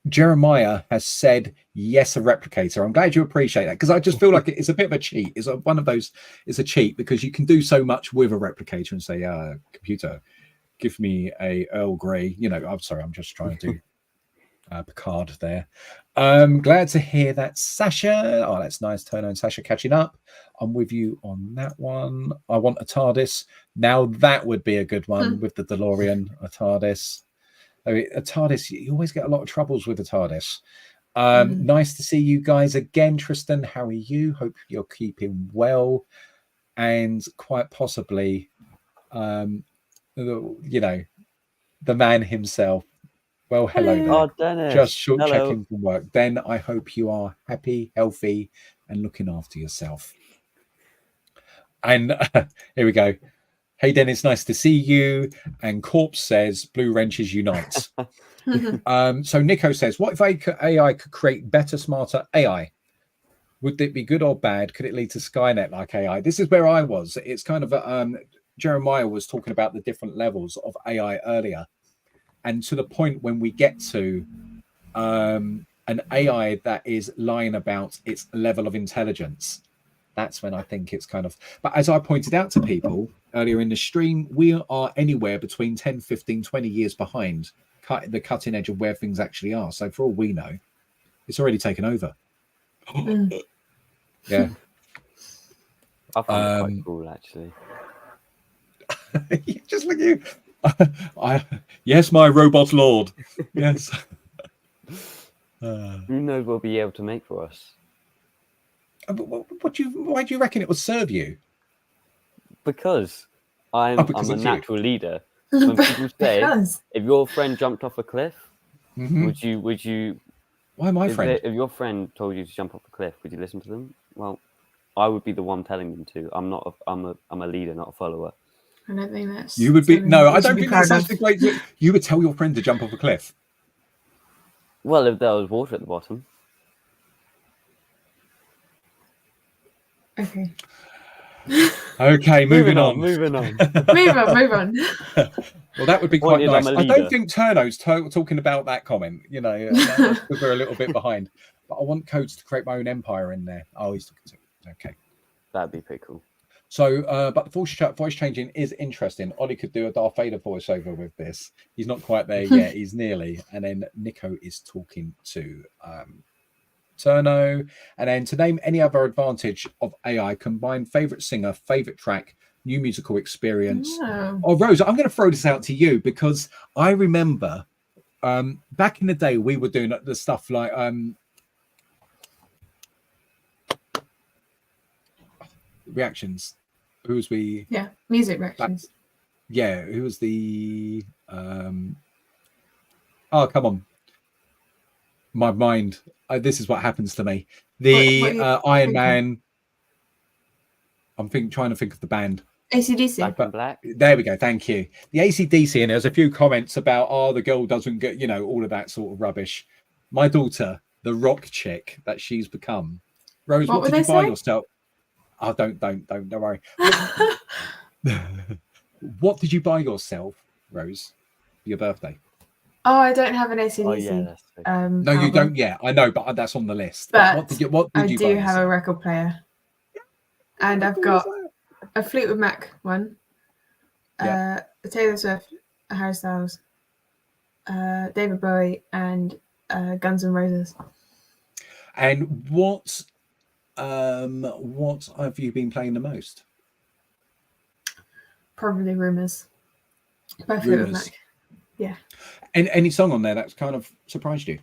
Jeremiah has said, yes, a replicator. I'm glad you appreciate that, because I just feel like it's a bit of a cheat. It's one of those, it's a cheat, because you can do so much with a replicator and say, computer, give me a Earl Grey. I'm sorry, I'm just trying to do Picard there. Glad to hear that, Sasha. Oh, that's nice. Turner and Sasha catching up. I'm with you on that one. I want a TARDIS. Now that would be a good one with the DeLorean, a TARDIS. I mean, a TARDIS, you always get a lot of troubles with a TARDIS. Nice to see you guys again, Tristan. How are you? Hope you're keeping well. And quite possibly, the man himself. Well, hello there. Oh, Dennis. Just short checking from work. Then I hope you are happy, healthy, and looking after yourself. And here we go. Hey, Dennis, nice to see you. And Corpse says, Blue Wrenches unite. So Nico says, what if AI could create better, smarter AI? Would it be good or bad? Could it lead to Skynet like AI? This is where I was. It's kind of, Jeremiah was talking about the different levels of AI earlier. And to the point when we get to an AI that is lying about its level of intelligence, that's when I think it's kind of... But as I pointed out to people earlier in the stream, we are anywhere between 10, 15, 20 years behind the cutting edge of where things actually are. So for all we know, it's already taken over. Yeah. I find it quite cool, actually. Just look at you. Yes, my robot lord. Yes. Who knows what we'll be able to make for us? Why do you reckon it would serve you? Because I'm a natural leader. When people say, if your friend jumped off a cliff, would you? Why my friend? If your friend told you to jump off a cliff, would you listen to them? Well, I would be the one telling them to. I'm a leader, not a follower. I don't think that's... You would be... No, I don't think that's such a great... You would tell your friend to jump off a cliff? Well, if there was water at the bottom. Okay. Okay, moving on. Move on. Well, that would be quite nice. I don't think Turno's talking about that comment. That's because we're a little bit behind. But I want codes to create my own empire in there. Oh, he's talking to... Okay. That'd be pretty cool. So, but the voice changing is interesting. Ollie could do a Darth Vader voiceover with this. He's not quite there yet. He's nearly. And then Nico is talking to Turno. And then to name any other advantage of AI, combine favorite singer, favorite track, new musical experience. Oh, Rose, I'm going to throw this out to you because I remember back in the day we were doing the stuff like reactions. Who was we? Yeah, music reactions. Who was the? Oh, come on. My mind. This is what happens to me. The Iron Man. I'm trying to think of the band. AC/DC. Black. There we go. Thank you. The AC/DC, and there's a few comments about, the girl doesn't get, all of that sort of rubbish. My daughter, the rock chick that she's become. Rose, what did you buy yourself? Oh, don't worry. What did you buy yourself, Rose, for your birthday? Oh, I don't have an AC/DC. Oh yeah, that's so No, you album, don't. Yeah, I know, but that's on the list. But what did you? What did I you do buy have a yourself? record player, and How I've cool got is a Fleetwood Mac one, Yeah. a Taylor Swift, a Harry Styles, David Bowie, and Guns N' Roses. And what have you been playing the most? Probably Rumours by Fleetwood Rumours. Mac. Yeah. And any song on there that's kind of surprised you?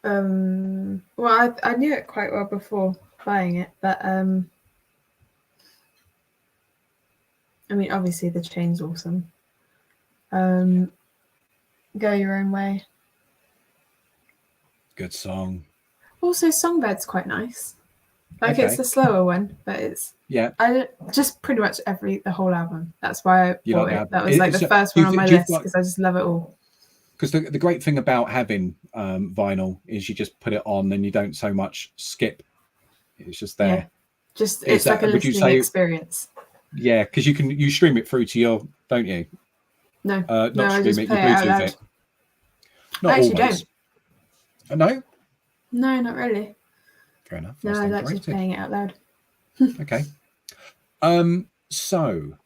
Well, I knew it quite well before buying it, but I mean, obviously the chain's awesome. Go Your Own Way. Good song. Also, Songbird's quite nice. Like, Okay. it's the slower one, but it's Yeah. just pretty much the whole album. That's why I You bought like the it. album? That was like the first one on my list because I just love it all. Because the great thing about having vinyl is you just put it on and you don't so much skip. It's just there. Yeah. Just it's like a listening experience. Yeah, because you stream it through to your, don't you? No, not I stream just it. You play it out Bluetooth loud. it. Not I actually always. don't. No. No, not really. Fair enough. No, I like just playing it out loud. Okay. So.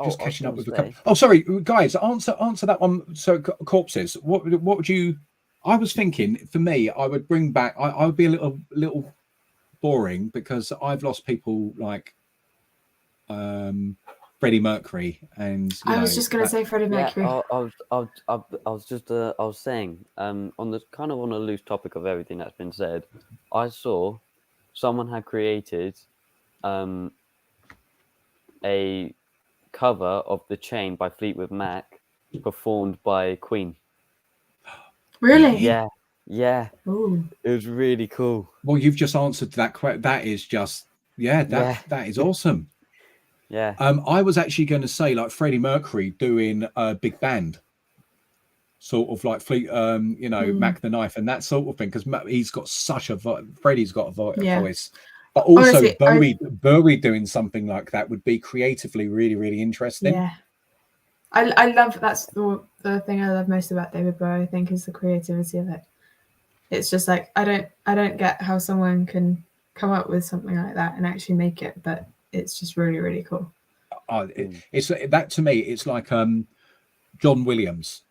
Just catching up with a couple. Oh, sorry, guys. Answer that one. So, corpses. What would you? I was thinking. For me, I would bring back. I would be a little boring because I've lost people like Freddie Mercury, and I was just going to say Freddie Mercury. Yeah, I was saying on the kind of on a loose topic of everything that's been said, I saw someone had created a cover of The Chain by Fleetwood Mac performed by Queen. Really? Yeah. Ooh. It was really cool. Well, you've just answered that question. That is just that is awesome. Yeah. I was actually going to say like Freddie Mercury doing a big band, sort of like Mac the Knife and that sort of thing, because he's got such a Freddie's got a voice. But also, honestly, Bowie doing something like that would be creatively really, really interesting. Yeah, I love that's the thing I love most about David Bowie. I think is the creativity of it. It's just like I don't get how someone can come up with something like that and actually make it, but it's just really, really cool. It's that to me. It's like John Williams.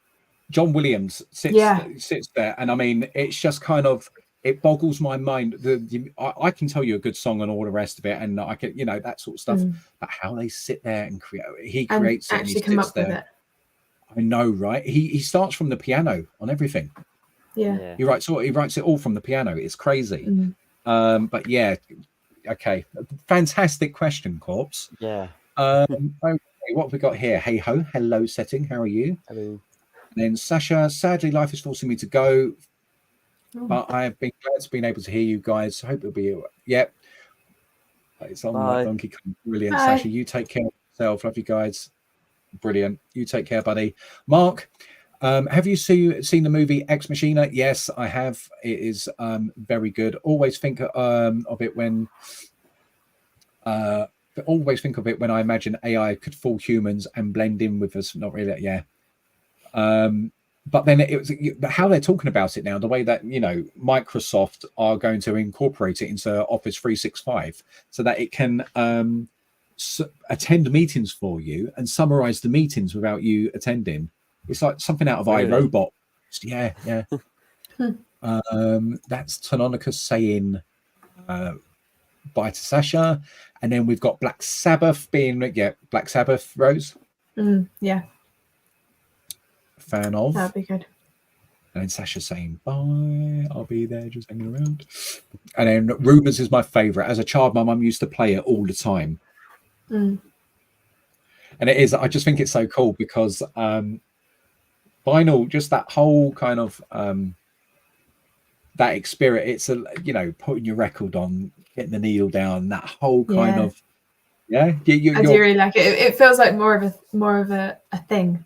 John Williams sits there, and I mean, it's just kind of. It boggles my mind. I can tell you a good song and all the rest of it, and I can, that sort of stuff. But how they sit there and create, he creates and it, and he come sits up there. With it. I know, right? He starts from the piano on everything. Yeah. He writes it all from the piano. It's crazy. But yeah, okay, fantastic question, Corpse. Yeah. Okay, what have we got here? Hey ho, hello, setting. How are you? Hello. And then Sasha. Sadly, life is forcing me to go. But I have been glad to be able to hear you guys. I hope it'll be. Yep. It's on my Donkey Kong. Brilliant. Bye. Sasha, you take care of yourself. Love you guys. Brilliant. You take care, buddy. Mark, have you seen the movie Ex Machina? Yes, I have. It is very good. Always think of it when I imagine AI could fool humans and blend in with us. Not really. Yeah. But then it was how they're talking about it now, the way that, Microsoft are going to incorporate it into Office 365 so that it can attend meetings for you and summarize the meetings without you attending. It's like something out of iRobot. Yeah. That's Tanonica saying bye to Sasha. And then we've got Black Sabbath being, Black Sabbath, Rose. Yeah. Fan of. That'd be good. And then Sasha saying bye, I'll be there just hanging around. And then Rumours is my favorite. As a child, my mum used to play it all the time. And it is, I just think it's so cool because vinyl, just that whole kind of that experience, it's putting your record on, getting the needle down, that whole kind of I do really like it. It feels like more of a thing.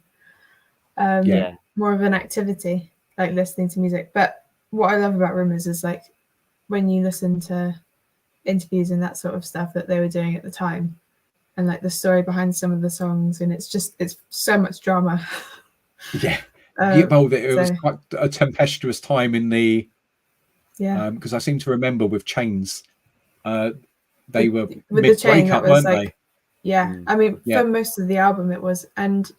More of an activity, like listening to music. But what I love about Rumours is like when you listen to interviews and that sort of stuff that they were doing at the time, and like the story behind some of the songs, and it's so much drama. Yeah, well, it was So, quite a tempestuous time in the yeah. because I seem to remember with Chains, they were With the mid chain, that breakup, was weren't like, they? yeah. I mean, Yeah. for most of the album it was, and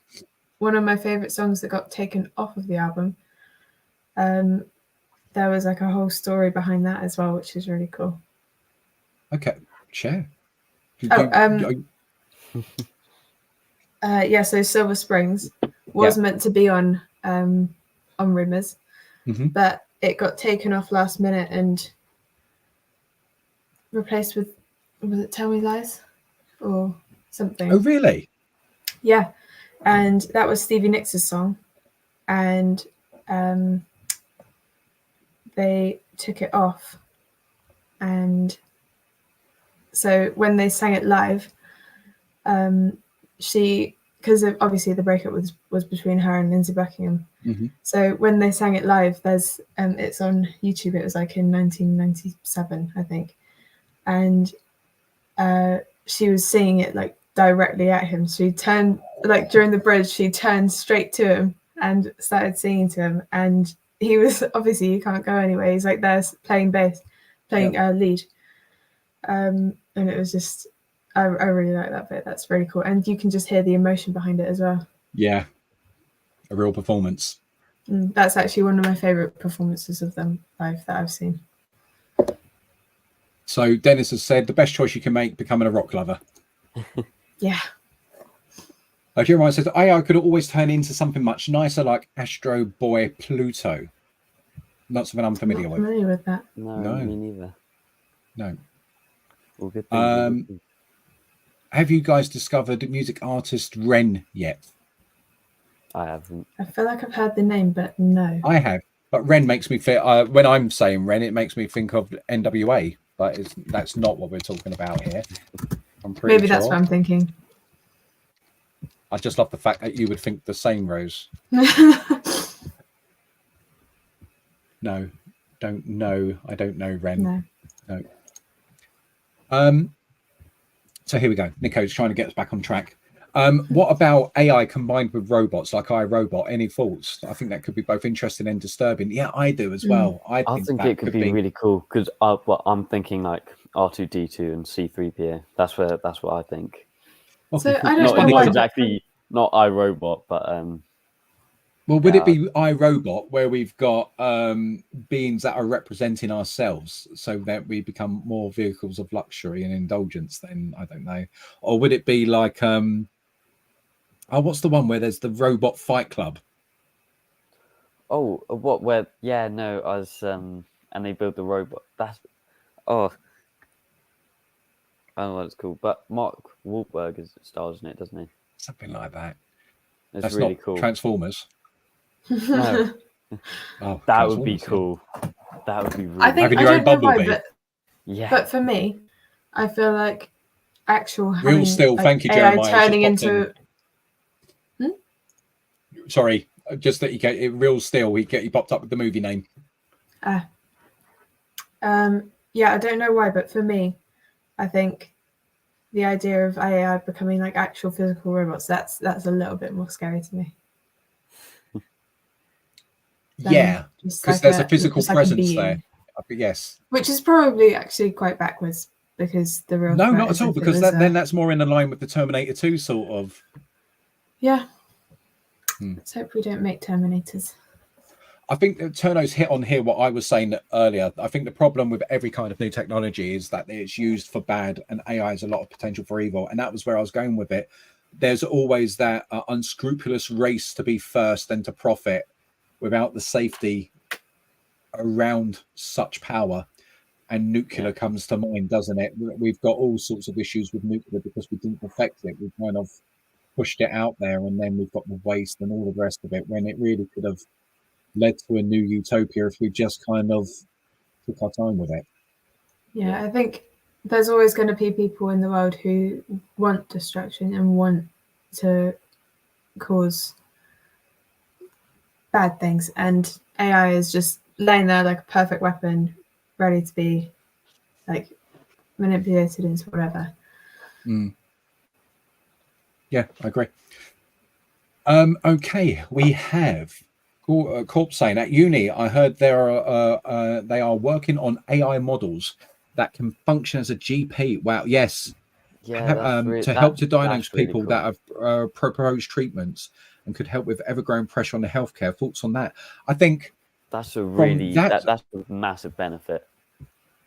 one of my favorite songs that got taken off of the album, there was like a whole story behind that as well, which is really cool. Okay, share. Yeah, so Silver Springs was meant to be on Rumors, but it got taken off last minute and replaced with, was it Tell Me Lies or something? Oh, really? Yeah, and that was Stevie Nicks' song, and they took it off, and so when they sang it live, she, because obviously the breakup was between her and Lindsey Buckingham. So when they sang it live, there's it's on YouTube. It was like in 1997, I think, and she was singing it like directly at him. She turned, like during the bridge, she turned straight to him and started singing to him. And he was, obviously, you can't go anywhere. He's like there playing bass, playing lead. And it was just, I really like that bit. That's really cool. And you can just hear the emotion behind it as well. Yeah, a real performance. That's actually one of my favorite performances of them live that I've seen. So Dennis has said the best choice you can make, becoming a rock lover. Yeah. Jeremiah says AI could always turn into something much nicer, like Astro Boy Pluto. Not something I'm familiar with. Familiar with that? No, me neither. No. All good things. Have you guys discovered music artist Ren yet? I haven't. I feel like I've heard the name, but no. I have, but Ren makes me feel. When I'm saying Ren, it makes me think of NWA, but that's not what we're talking about here. I'm pretty Maybe that's sure. what I'm thinking. I just love the fact that you would think the same, Rose. No, don't know. I don't know Ren. No. So here we go. Nico's trying to get us back on track. What about AI combined with robots like iRobot? Any thoughts? I think that could be both interesting and disturbing. Yeah, I do as well. I think it could be really cool because I'm thinking like R2D2 and C3PO. That's what I think. So I don't know not why. exactly, not iRobot, but well, would it be iRobot where we've got beings that are representing ourselves so that we become more vehicles of luxury and indulgence? Then I don't know. Or would it be like what's the one where there's the robot fight club? Oh, what? Where? Yeah, no. I was and they build the robot. That's I don't know what it's called, but Mark Wahlberg stars in it, doesn't he? Something like that. It's That's really not cool. Transformers. No. Oh, that would be cool. That would be really. I think I don't know why, but for me, I feel like actual having real still. like, Thank you, AI Jeremiah. turning into. Sorry, just that you get it real still. You popped up with the movie name. Yeah, I don't know why, but for me, I think the idea of AI becoming like actual physical robots, that's a little bit more scary to me. Yeah, because there's a physical presence there. Yes. Which is probably actually quite backwards because the real not at all, because then that's more in line with the Terminator 2 sort of. Yeah. Let's hope we don't make Terminators. I think that Turno's hit on here what I was saying earlier. I think the problem with every kind of new technology is that it's used for bad and AI has a lot of potential for evil. And that was where I was going with it. There's always that unscrupulous race to be first and to profit without the safety around such power. And nuclear comes to mind, doesn't it? We've got all sorts of issues with nuclear because we didn't perfect it. We kind of pushed it out there, and then we've got the waste and all the rest of it, when it really could have led to a new utopia if we just kind of took our time with it. Yeah, I think there's always going to be people in the world who want destruction and want to cause bad things, and AI is just laying there like a perfect weapon, ready to be like manipulated into whatever. Yeah, I agree. Okay, we have Corp saying at uni, I heard they are working on AI models that can function as a GP. Wow, yes, Yeah, to help to diagnose that's really people cool. that have proposed treatments and could help with ever-growing pressure on the healthcare. Thoughts on that? I think That's a from that, that's a massive benefit.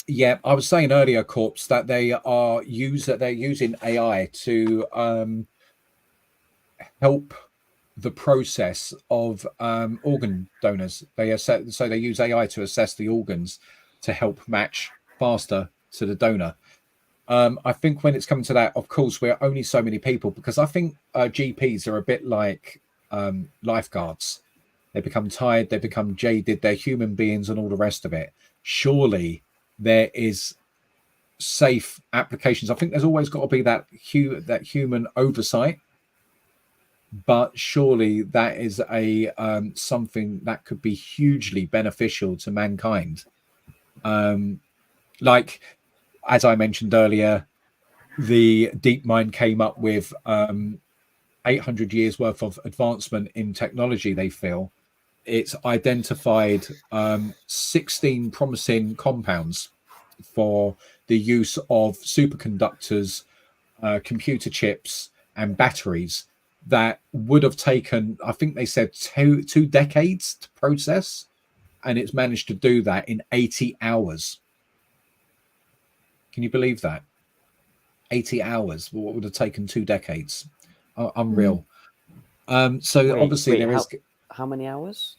yeah, I was saying earlier, Corpse, that they're using AI to help the process of organ donors. So they use AI to assess the organs to help match faster to the donor. I think when it's coming to that, of course, we're only so many people, because I think GPs are a bit like lifeguards. They become tired, they become jaded, they're human beings and all the rest of it. Surely there is safe applications. I think there's always got to be that human oversight, but surely that is a something that could be hugely beneficial to mankind. Like, as I mentioned earlier, the DeepMind came up with 800 years worth of advancement in technology. They feel it's identified 16 promising compounds for the use of superconductors, computer chips, and batteries that would have taken, I think they said, two decades to process, and it's managed to do that in 80 hours. Can you believe that? 80 hours, what would have taken 2 decades. Unreal. So obviously there is how many hours?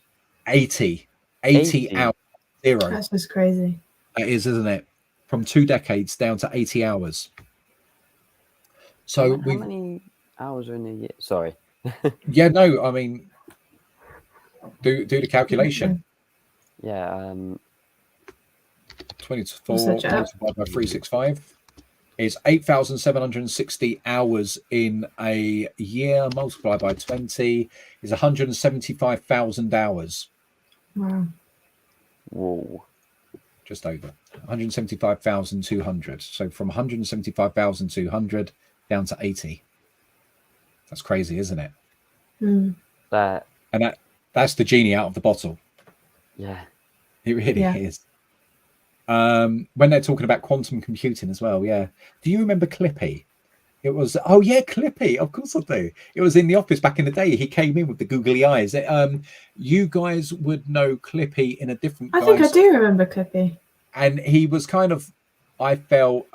80 hours, zero. That's just crazy. That is, isn't it? From 2 decades down to 80 hours. So how many hours are in a year? Sorry. Yeah, no, I mean, do the calculation. Yeah. 24 multiplied by 365 is 8,760 hours in a year. Multiplied by 20 is 175,000 hours. Wow. Whoa. Just over 175,200. So from 175,200 down to 80. That's crazy, isn't it? That's the genie out of the bottle. Yeah, it really is. When they're talking about quantum computing as well, yeah. Do you remember Clippy? It was, oh yeah, Clippy. Of course I do. It was in the office back in the day. He came in with the googly eyes. You guys would know Clippy in a different. I think I do remember Clippy. And he was kind of, I felt,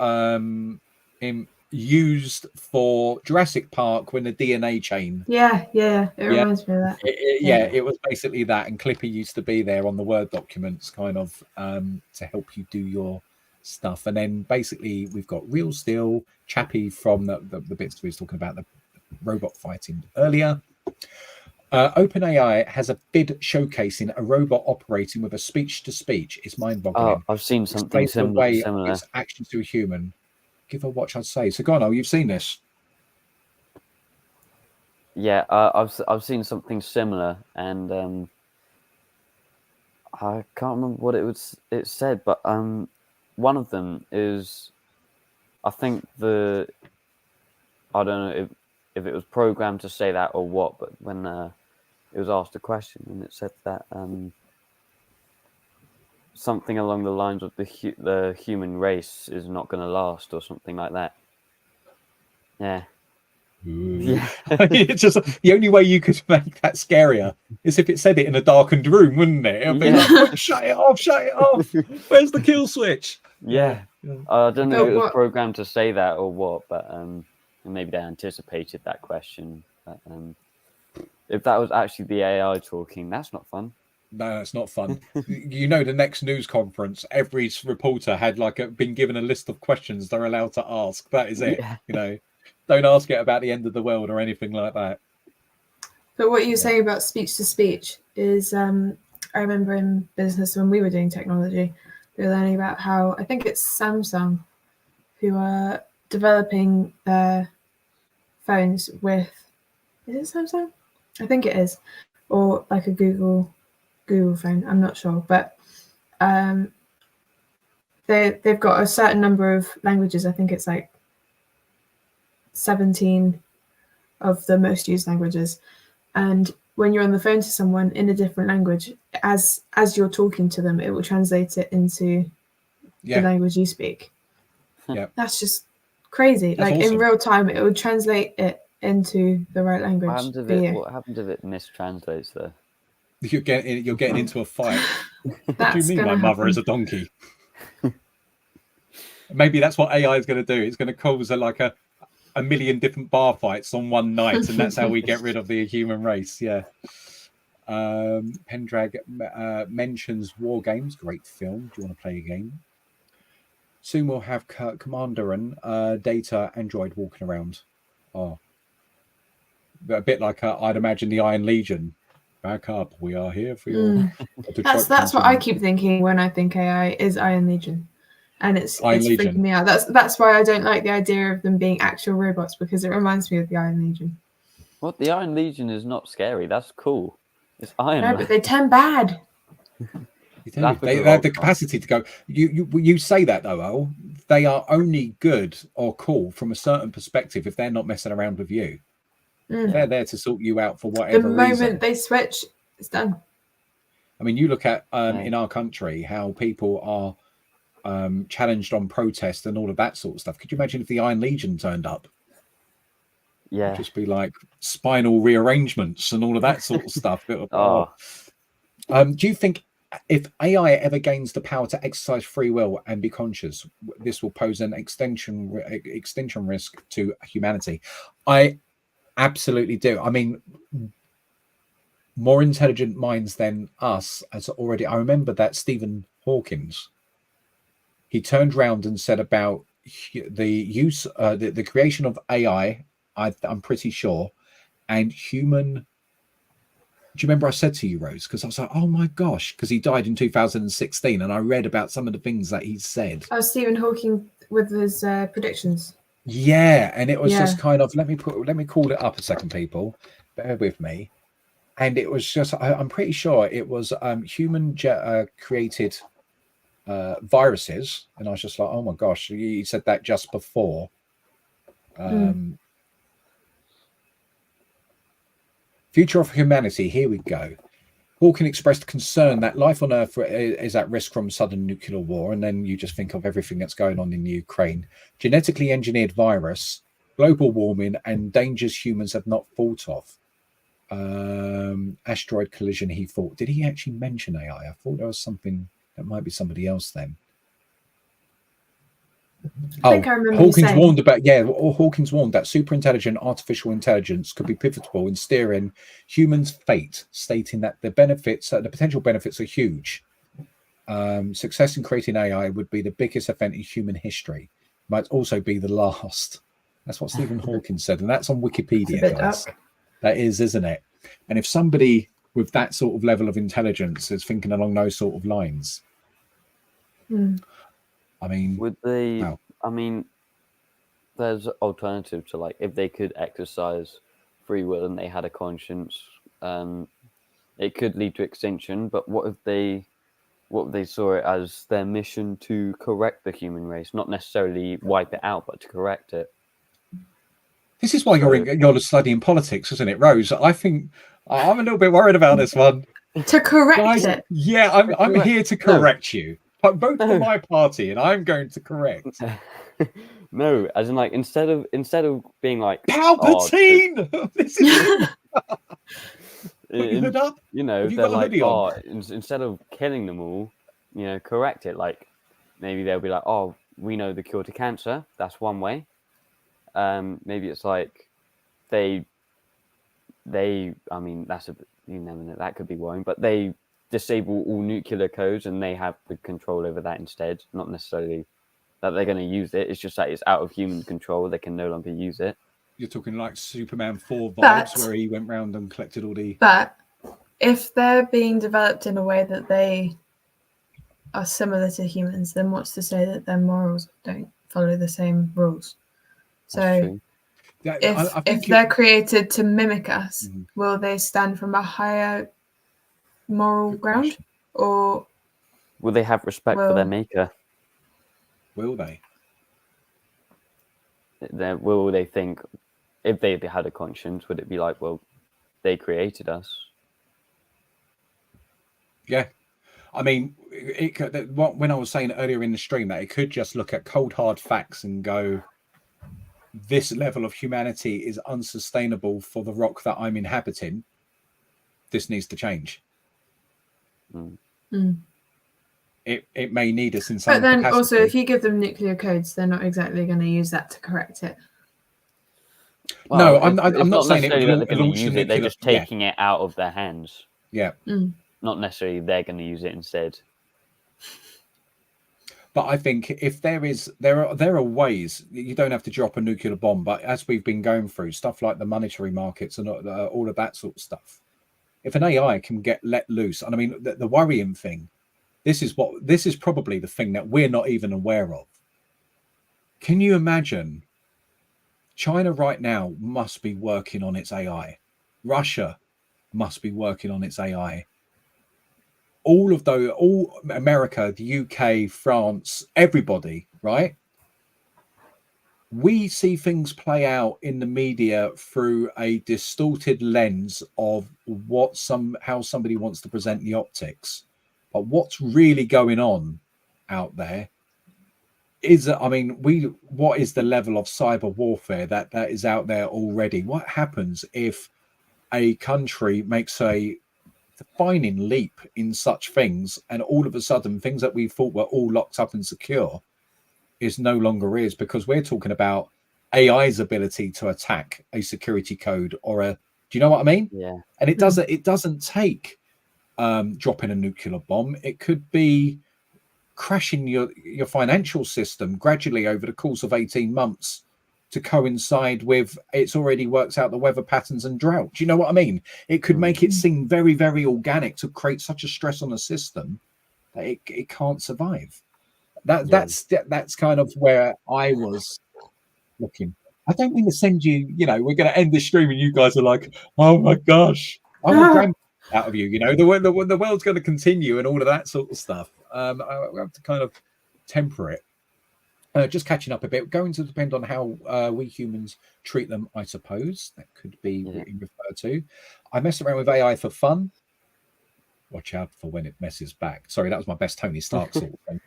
used for Jurassic Park when the DNA chain. Yeah. It reminds me of that. It was basically that. And Clippy used to be there on the Word documents, kind of to help you do your stuff. And then basically we've got Real Steel, Chappie from the bits we was talking about, the robot fighting earlier. OpenAI has a bid showcasing a robot operating with a speech-to-speech. It's mind-boggling. Oh, I've seen something similar. Its actions to a human. Give a watch, I'd say. So go on, you've seen this. Yeah, I've seen something similar, and I can't remember what it said, but one of them is, I think I don't know if it was programmed to say that or what, but when it was asked a question and it said that something along the lines of the human race is not going to last or something like that. Yeah. Yeah. It's just the only way you could make that scarier is if it said it in a darkened room, wouldn't it? It'd be like, shut it off. Where's the kill switch? Yeah. I don't know if it was programmed to say that or what, but maybe they anticipated that question. But, if that was actually the AI talking, that's not fun. No, that's not fun. You know, the next news conference, every reporter had been given a list of questions they're allowed to ask. That is it. Yeah. You know, don't ask it about the end of the world or anything like that. But what you're saying about speech to speech is, I remember in business when we were doing technology, we were learning about how, I think it's Samsung, who are developing their phones with, is it Samsung? I think it is, or like a Google phone. I'm not sure, but they've got a certain number of languages. I think it's like 17 of the most used languages, and when you're on the phone to someone in a different language, as you're talking to them, it will translate it into the language you speak. Yeah. That's just crazy. That's like awesome. in real time, it would translate it into the right language. What happens if it mistranslates though? You're getting into a fight. What do you mean my mother is a donkey? Maybe that's what AI is going to do. It's going to cause a million different bar fights on one night, and that's how we get rid of the human race. Yeah. Pendrag mentions War Games. Great film. Do you want to play a game? Soon we'll have Commander and Data Android walking around. Oh, a bit like I'd imagine the Iron Legion. Back up, we are here for you. That's what I keep thinking when I think AI is Iron Legion, and it's freaking me out. That's why I don't like the idea of them being actual robots, because it reminds me of the Iron Legion. What? The Iron Legion is not scary. That's cool. It's Iron Man. But they turn bad. They have the capacity to go. You say that though, Earl. They are only good or cool from a certain perspective if they're not messing around with you. They're there to sort you out for whatever reason. The moment they switch, it's done. I mean, you look at in our country how people are challenged on protest and all of that sort of stuff. Could you imagine if the Iron Legion turned up? Yeah, it'd just be like spinal rearrangements and all of that sort of stuff. Do you think if AI ever gains the power to exercise free will and be conscious, this will pose an extinction risk to humanity? I absolutely do. I mean, more intelligent minds than us as already. I remember that Stephen Hawking, he turned around and said about the use, the creation of AI. I'm pretty sure, and human. Do you remember I said to you, Rose? Because I was like, oh my gosh, because he died in 2016, and I read about some of the things that he said. Oh, Stephen Hawking with his predictions. Yeah, and it was just kind of let me call it up a second, people. Bear with me. And it was just I'm pretty sure it was human created viruses, and I was just like, oh my gosh, he said that just before. Future of humanity. Here we go. Hawking expressed concern that life on Earth is at risk from sudden nuclear war, and then you just think of everything that's going on in Ukraine. Genetically engineered virus, global warming, and dangers humans have not thought of. Asteroid collision, he thought. Did he actually mention AI? I thought there was something that might be somebody else then. Hawkins warned about Hawkins warned that superintelligent artificial intelligence could be pivotal in steering humans' fate, stating that the potential benefits are huge. Success in creating AI would be the biggest event in human history. Might also be the last. That's what Stephen Hawking said, and that's on Wikipedia, guys. That is, isn't it? And if somebody with that sort of level of intelligence is thinking along those sort of lines, I mean, would they? Wow. I mean, there's alternative to like if they could exercise free will and they had a conscience, it could lead to extinction. But what if they saw it as their mission to correct the human race, not necessarily wipe it out, but to correct it? This is why you're studying politics, isn't it, Rose? I think I'm a little bit worried about this one. To correct it. Yeah, I'm here to correct you. Vote for my party, and I'm going to correct. No, as in like instead of being like Palpatine, this is you know, they're like, instead of killing them all, you know, correct it. Like maybe they'll be like, oh, we know the cure to cancer. That's one way. Maybe it's like they. I mean, that's a you never know. That could be worrying, but they disable all nuclear codes and they have the control over that instead. Not necessarily that they're going to use it. It's just that it's out of human control. They can no longer use it. You're talking like Superman 4 vibes, where he went round and collected all the. But if they're being developed in a way that they are similar to humans, then what's to say that their morals don't follow the same rules? So if they're created to mimic us, will they stand from a higher moral ground, or will they have respect for their maker? Will they? Will they think, if they had a conscience, would it be like, well, they created us. Yeah. I mean, it could, when I was saying earlier in the stream that it could just look at cold hard facts and go, this level of humanity is unsustainable for the rock that I'm inhabiting. This needs to change. It may need us in some But then capacity. also, if you give them nuclear codes, they're not exactly going to use that to correct it. Well, no, I'm not saying necessarily that they're going to launch use a it. They're nuclear- just taking it out of their hands. Yeah. Not necessarily they're going to use it instead. But I think if there are ways, you don't have to drop a nuclear bomb, but as we've been going through stuff like the monetary markets and all of that sort of stuff, if an AI can get let loose, and I mean the worrying thing, this is probably the thing that we're not even aware of. Can you imagine? China right now must be working on its AI. Russia must be working on its AI. All America, the UK, France, everybody, right? We see things play out in the media through a distorted lens of how somebody wants to present the optics. But what's really going on out there is, I mean, what is the level of cyber warfare that is out there already? What happens if a country makes a defining leap in such things, and all of a sudden things that we thought were all locked up and secure is no longer is, because we're talking about AI's ability to attack a security code or do you know what I mean? Yeah. And it doesn't take dropping a nuclear bomb. It could be crashing your financial system gradually over the course of 18 months to coincide with it's already works out the weather patterns and drought. Do you know what I mean? It could make it seem very, very organic to create such a stress on the system that it can't survive. That's kind of where I was looking. I don't mean to send you, we're going to end this stream and you guys are like, oh my gosh, I want grand out of you. The world's going to continue and all of that sort of stuff. I have to kind of temper it. Just catching up a bit, going to depend on how we humans treat them, I suppose. That could be referred to. I mess around with AI for fun. Watch out for when it messes back. Sorry, that was my best Tony Stark sort of thing.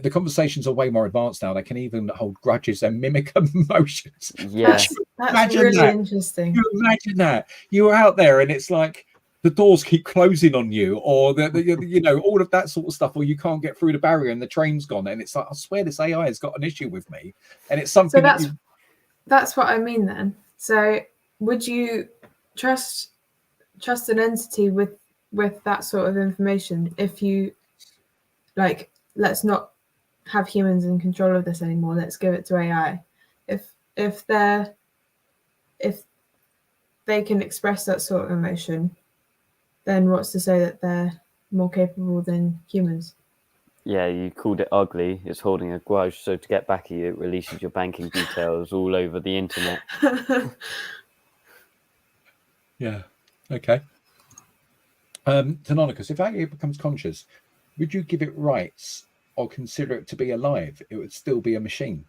The conversations are way more advanced now. They can even hold grudges and mimic emotions. Yeah, that's really interesting. You imagine that you're out there and it's like the doors keep closing on you, or all of that sort of stuff, or you can't get through the barrier and the train's gone, and it's like, I swear this AI has got an issue with me, and it's something. So that's what I mean then. So would you trust an entity with that sort of information if you like, let's not have humans in control of this anymore, let's give it to AI? If they can express that sort of emotion, then what's to say that they're more capable than humans? Yeah, you called it ugly. It's holding a grudge, so to get back at you, it releases your banking details all over the internet. Yeah. Okay. Tanonicus, if AI becomes conscious, would you give it rights or consider it to be alive? It would still be a machine.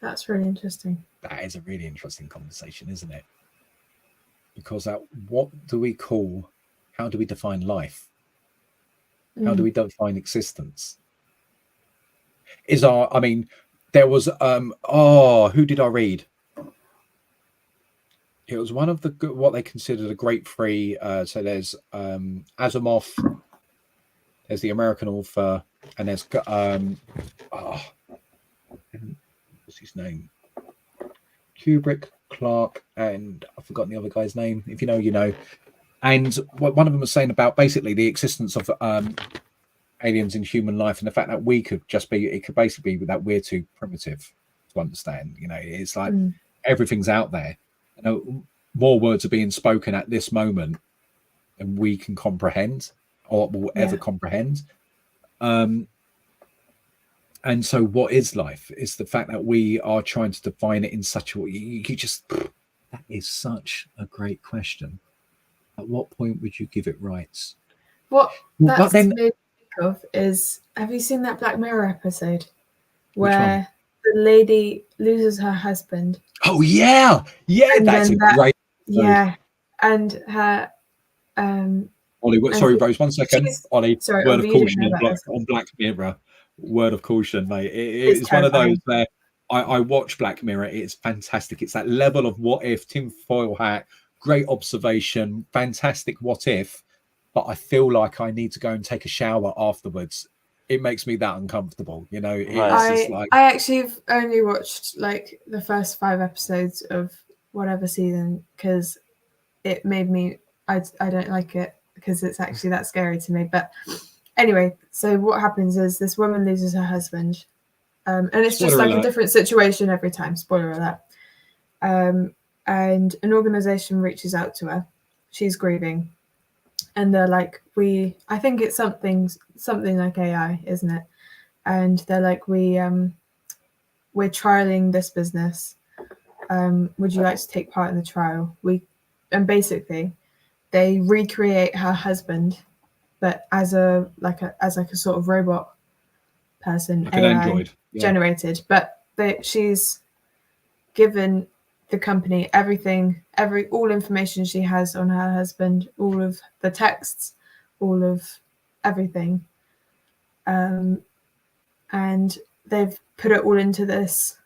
That's really interesting. That is a really interesting conversation, isn't it? Because what do we call, how do we define life? How do we define existence? There was, who did I read? It was one of what they consider the great three. So there's Asimov, there's the American author, and there's what's his name? Kubrick, Clark, and I've forgotten the other guy's name. If you know, you know. And what one of them was saying about basically the existence of aliens in human life, and the fact that we could just be, it could basically be that we're too primitive to understand. It's like everything's out there. More words are being spoken at this moment than we can comprehend or will ever comprehend. And so what is life? It's the fact that we are trying to define it in such a way. That is such a great question. At what point would you give it rights? What that's made me think of is, have you seen that Black Mirror episode where the lady loses her husband? Oh yeah, and that's a great episode. Yeah, and her Ollie, and sorry, Rose, 1 second. she's- Ollie, sorry, word Ollie, of you didn't caution know about this. on Black Mirror. Word of caution, mate. It's It's one of those terrifying. where I watch Black Mirror. It's fantastic. It's that level of what if, tinfoil hat, great observation, fantastic what if, but I feel like I need to go and take a shower afterwards. It makes me that uncomfortable, you know. It's Right. just like, I actually have only watched like the first 5 episodes of whatever season because it made me I don't like it because it's actually that scary to me. But anyway, so what happens is this woman loses her husband, and it's Spoiler just like alert. a different situation every time. Spoiler alert. And an organization reaches out to her. She's grieving, and they're like, I think it's something like AI, isn't it? And they're like, we're trialing this business. Would you like to take part in the trial? And basically they recreate her husband, but as a sort of robot person, like an AI android. Yeah. generated. But she's given the company everything, all information she has on her husband, all of the texts, all of everything. And they've put it all into this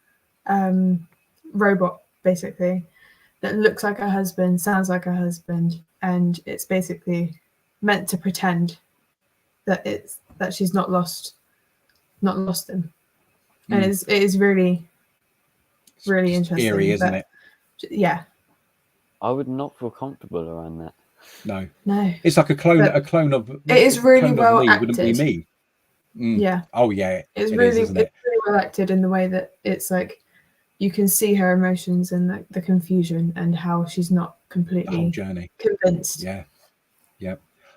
robot, basically, that looks like her husband, sounds like her husband, and it's basically meant to pretend that she's not lost him. And it is really, really interesting. Eerie, isn't it? Yeah. I would not feel comfortable around that. No. It's like a clone But of. it is really clone of well me acted. wouldn't be me. Yeah. Oh yeah. It's it really is, isn't it? it's really well acted in the way that it's like you can see her emotions and the confusion and how she's not The whole completely journey. convinced. Yeah.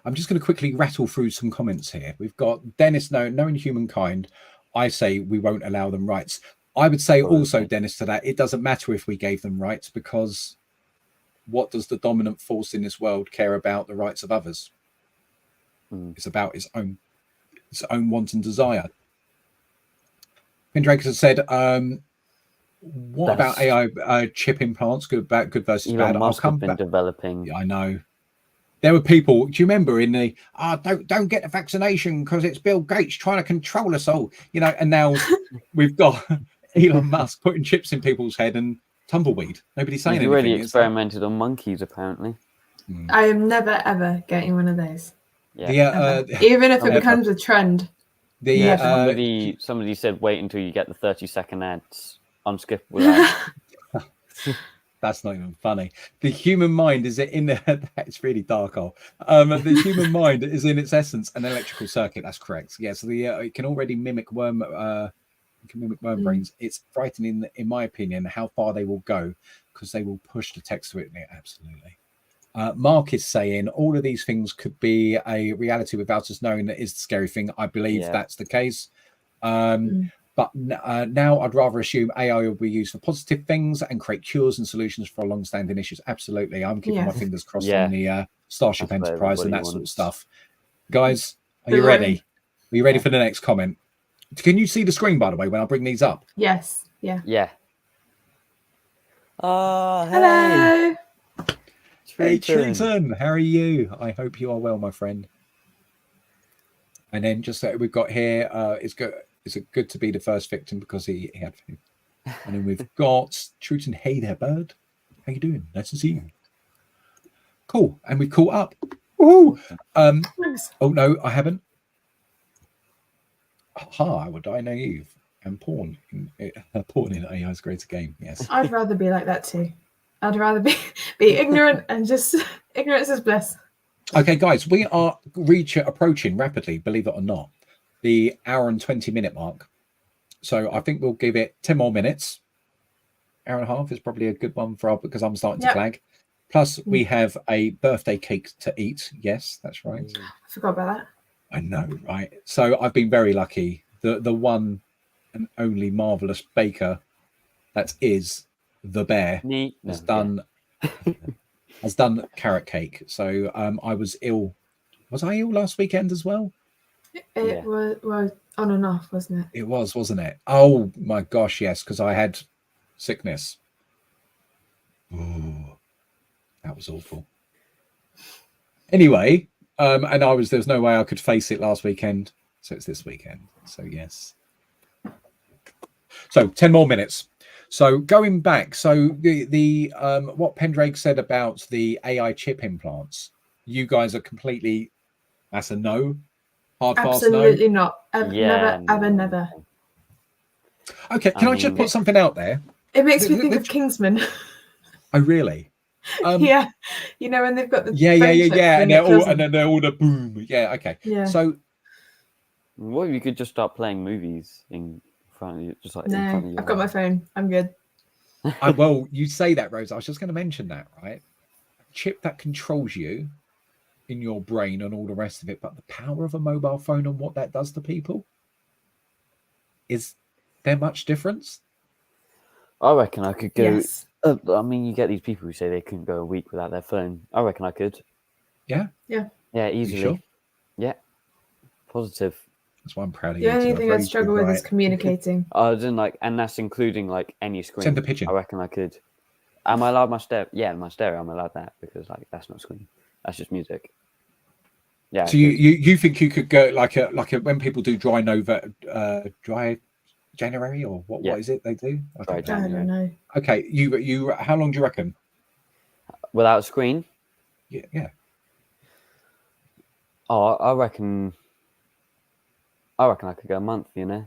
I'm just going to quickly rattle through some comments here. We've got Dennis, knowing humankind, I say we won't allow them rights. I would say also, Dennis, to that, it doesn't matter if we gave them rights, because what does the dominant force in this world care about the rights of others? It's about its own want and desire. Pindrake has said, what about AI chip implants? Good versus Elon bad. Musk I'll have come been back. developing. Yeah, I know. There were people, do you remember in the don't get the vaccination because it's Bill Gates trying to control us all, you know, and now we've got Elon Musk putting chips in people's head and tumbleweed. Nobody's saying He's anything. already experimented on monkeys, apparently. I am never ever getting one of those. Yeah. Even if it becomes a trend. Somebody said wait until you get the 30-second ads, unskippable ads. That's not even funny. The human mind is in the. It's really dark. The human mind is in its essence an electrical circuit. That's correct. Yeah. So it can already mimic worm. Brains. It's frightening, in my opinion, how far they will go, because they will push the text to it. Absolutely. Mark is saying all of these things could be a reality without us knowing. That is the scary thing. I believe that's the case. But now I'd rather assume AI will be used for positive things and create cures and solutions for long-standing issues. Absolutely. I'm keeping my fingers crossed on the Starship Enterprise and that sort of stuff. Guys, are you ready? Are you ready for the next comment? Can you see the screen, by the way, when I bring these up? Yes. Yeah. Yeah. Oh, hello. Hey, Triton. How are you? I hope you are well, my friend. And then just that we've got here, it's good to be the first victim because he had food. And then we've got Truton. Hey there, bird. How you doing? Nice to see you. Cool. And we've caught up. Woohoo! Oh no, I haven't. I would die naive and porn in AI's greater game. Yes. I'd rather be like that too. I'd rather be ignorant and just ignorance is bliss. Okay, guys, we are approaching rapidly, believe it or not, the hour and 20-minute mark. So I think we'll give it 10 more minutes. Hour and a half is probably a good one because I'm starting to flag. Plus, we have a birthday cake to eat. Yes, that's right. I forgot about that. I know, right? So I've been very lucky. The one and only marvelous baker that is the bear has done carrot cake. So I was ill. Was I ill last weekend as well? It was on and off, wasn't it? It was, wasn't it? Oh my gosh, yes, because I had sickness. Oh, that was awful. Anyway, and there's no way I could face it last weekend, so it's this weekend. So yes. So 10 more minutes. So going back, so the what Pendrake said about the AI chip implants, you guys are completely, that's a no, hard fast no. Absolutely not. Yeah, Never. Okay, can I just put something out there? It makes me think of Kingsman. Oh really? Yeah, you know when they've got the yeah, and they're all the boom. Yeah, okay. Yeah. So, what if you could just start playing movies in front of you, just like in front of you? I've got my phone. I'm good. Well, you say that, Rose. I was just going to mention that, right? Chip that controls you in your brain and all the rest of it, but the power of a mobile phone and what that does to people, is there much difference? I reckon I could go. Yes. I mean, you get these people who say they couldn't go a week without their phone. I reckon I could. Yeah. Easily. Sure? Yeah, positive. That's why I'm proud of the you. only thing I struggle with is communicating. I was in and that's including any screen. Send a pigeon. I reckon I could. Am I allowed my stereo? Yeah, my stereo. I'm allowed that because that's not screen. That's just music. Yeah. So you think you could go like a when people do dry January or what is it they do? Dry I don't know. Okay, you how long do you reckon? Without a screen? Yeah. Oh, I reckon I could go a month. You know.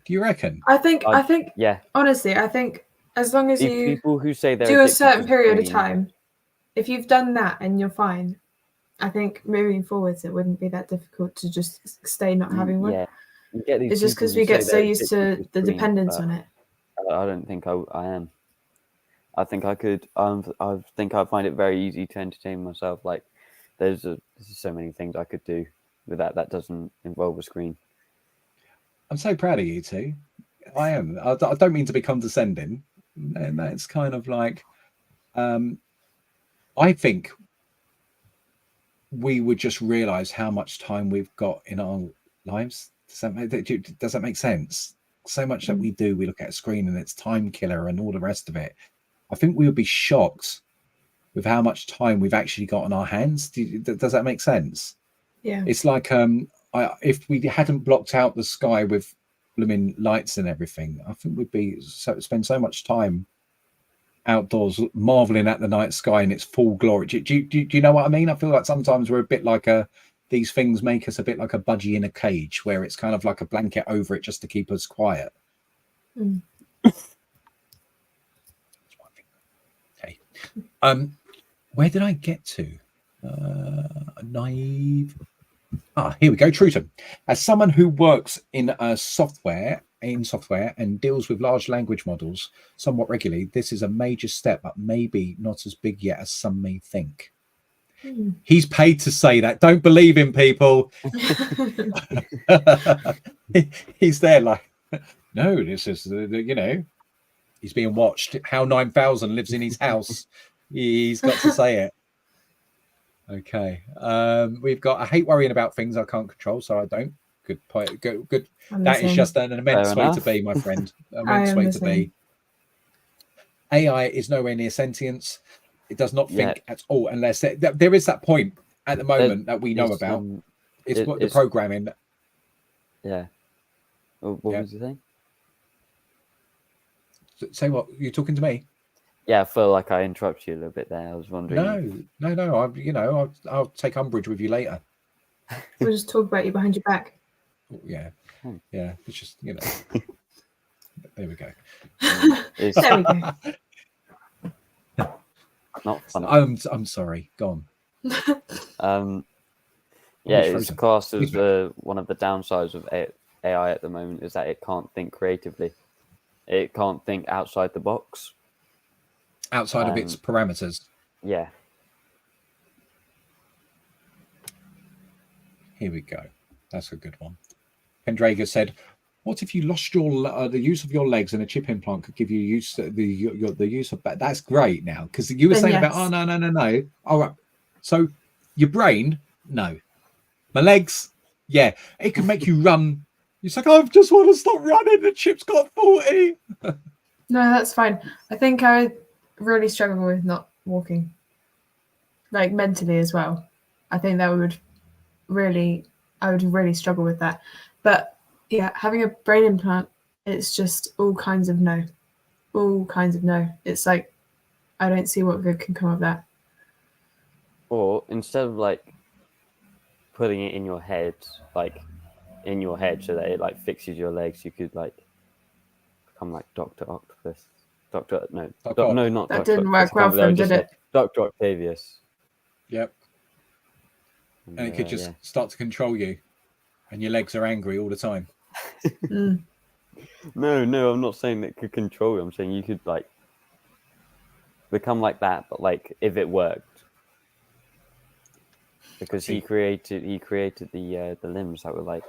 Do you reckon? I think. Yeah. Honestly, I think as long as you people who say they're do a certain to period of screen, time, if you've done that and you're fine, I think moving forwards it wouldn't be that difficult to just stay not having one. Yeah. You get these it's just because we get so used to the dependence on it. I don't think I am. I think I could. I think I find it very easy to entertain myself. Like there's so many things I could do with that doesn't involve a screen. I'm so proud of you two. I am. I don't mean to be condescending, and that's kind of like, I think we would just realize how much time we've got in our lives. Does that make sense? So much that we do, we look at a screen and it's time killer and all the rest of it. I think we would be shocked with how much time we've actually got on our hands. Does that make sense? Yeah. It's like if we hadn't blocked out the sky with blooming lights and everything, I think we'd spend so much time outdoors marveling at the night sky in its full glory. Do you know what I mean? I feel like sometimes we're a bit like these things make us a bit like a budgie in a cage where it's kind of like a blanket over it just to keep us quiet. Hey, where did I get to? Naive. Here we go. Truton. As someone who works in software and deals with large language models somewhat regularly, this is a major step, but maybe not as big yet as some may think. He's paid to say that. Don't believe him, people. He's there like, no, this is he's being watched. How 9000 lives in his house. He's got to say it. Okay. We've got, I hate worrying about things I can't control, so I don't. Good point. Good. That is just an immense way to be, my friend. Immense way to be. AI is nowhere near sentience. It does not think at all, unless there is that point at the moment that we know about. It's the programming. Yeah. What was you saying? Say what? You're talking to me? Yeah, I feel like I interrupted you a little bit there. I was wondering. No. I'll take umbrage with you later. We'll just talk about you behind your back. Yeah. It's just there we go. There we go. Not funny. I'm sorry. Go on. It's classed as one of the downsides of AI at the moment is that it can't think creatively. It can't think outside the box. Outside of its parameters. Yeah. Here we go. That's a good one. Pendraga said, "What if you lost the use of your legs and a chip implant could give you the use of that?" That's great now because you were saying about no. All right. So your brain, no. My legs, yeah. It can make you run. It's like I just want to stop running. The chip's got 40. No, that's fine. I think I really struggle with not walking, like mentally as well. I think that would really, I would really struggle with that. But yeah, having a brain implant, it's just all kinds of no. All kinds of no. It's like, I don't see what good can come of that. Or instead of like putting it in your head, like in your head, so that it like fixes your legs, you could like become like Dr. Octopus. No, not That Dr. didn't work Octopus. well for him, did it? Dr. Octavius. Yep. And it could just start to control you, and your legs are angry all the time. Mm. No, I'm not saying it could control you. I'm saying you could like become like that, but like if it worked, because he created the limbs that were like.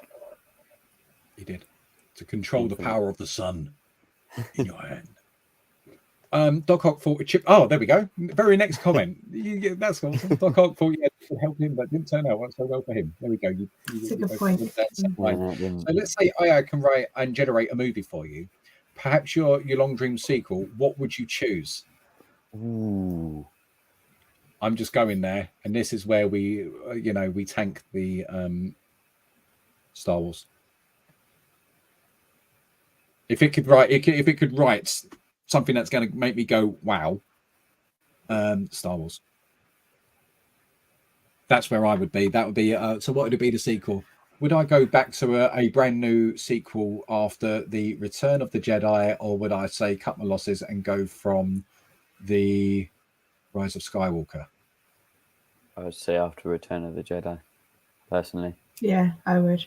He did, to control infinite. The power of the sun in your hand. Doc Ock thought Chip. Oh, there we go. Very next comment. That's awesome. Doc Ock thought to help him, but didn't turn out so well for him. There we go. That's a good point. So let's say AI can write and generate a movie for you. Perhaps your long dream sequel. What would you choose? Ooh. I'm just going there, and this is where we tank the Star Wars. If it could write something that's going to make me go wow, Star Wars. That's where I would be. That would be so. What would it be? The sequel? Would I go back to a brand new sequel after the Return of the Jedi, or would I say cut my losses and go from the Rise of Skywalker? I would say after Return of the Jedi, personally. Yeah, I would.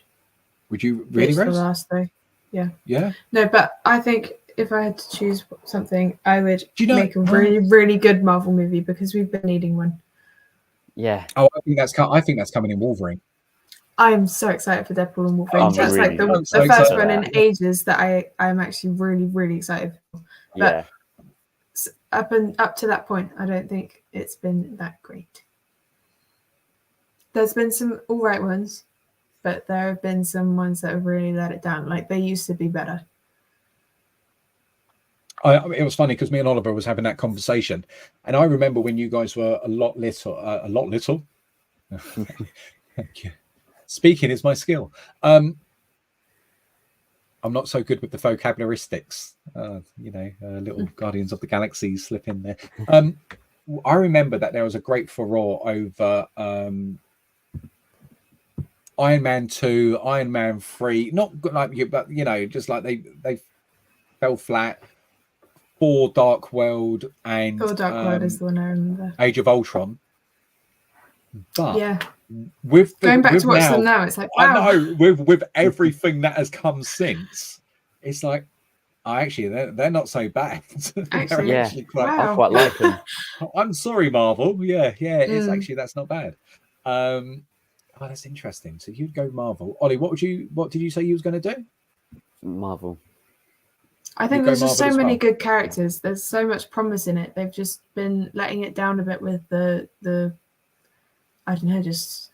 Would you really, the Rose? last though. Yeah. Yeah. No, but I think if I had to choose something, I would make a really, really good Marvel movie, because we've been needing one. Yeah. Oh, I think that's coming in Wolverine. I'm so excited for Deadpool and Wolverine. That's really, like the first one in ages that I'm actually really, really excited for. But up to that point, I don't think it's been that great. There's been some all right ones, but there have been some ones that have really let it down. Like, they used to be better. It was funny because me and Oliver was having that conversation, and I remember when you guys were a lot little. Thank you. Speaking is my skill. I'm not so good with the vocabularistics. Little Guardians of the Galaxy slip in there. I remember that there was a great furore over Iron Man 2, Iron Man 3. Not like you, but just like they fell flat. Thor Dark World and Thor Dark World is the one I remember. Age of Ultron. But yeah, going back to watch them now, it's like, wow. I know with everything that has come since, it's like, actually they're not so bad. Actually, I quite like them. I'm sorry, Marvel. Yeah, it's actually, that's not bad. That's interesting. So you'd go Marvel. Ollie, what did you say you was going to do? Marvel. I think there's just so many good characters. There's so much promise in it. They've just been letting it down a bit with the I don't know, just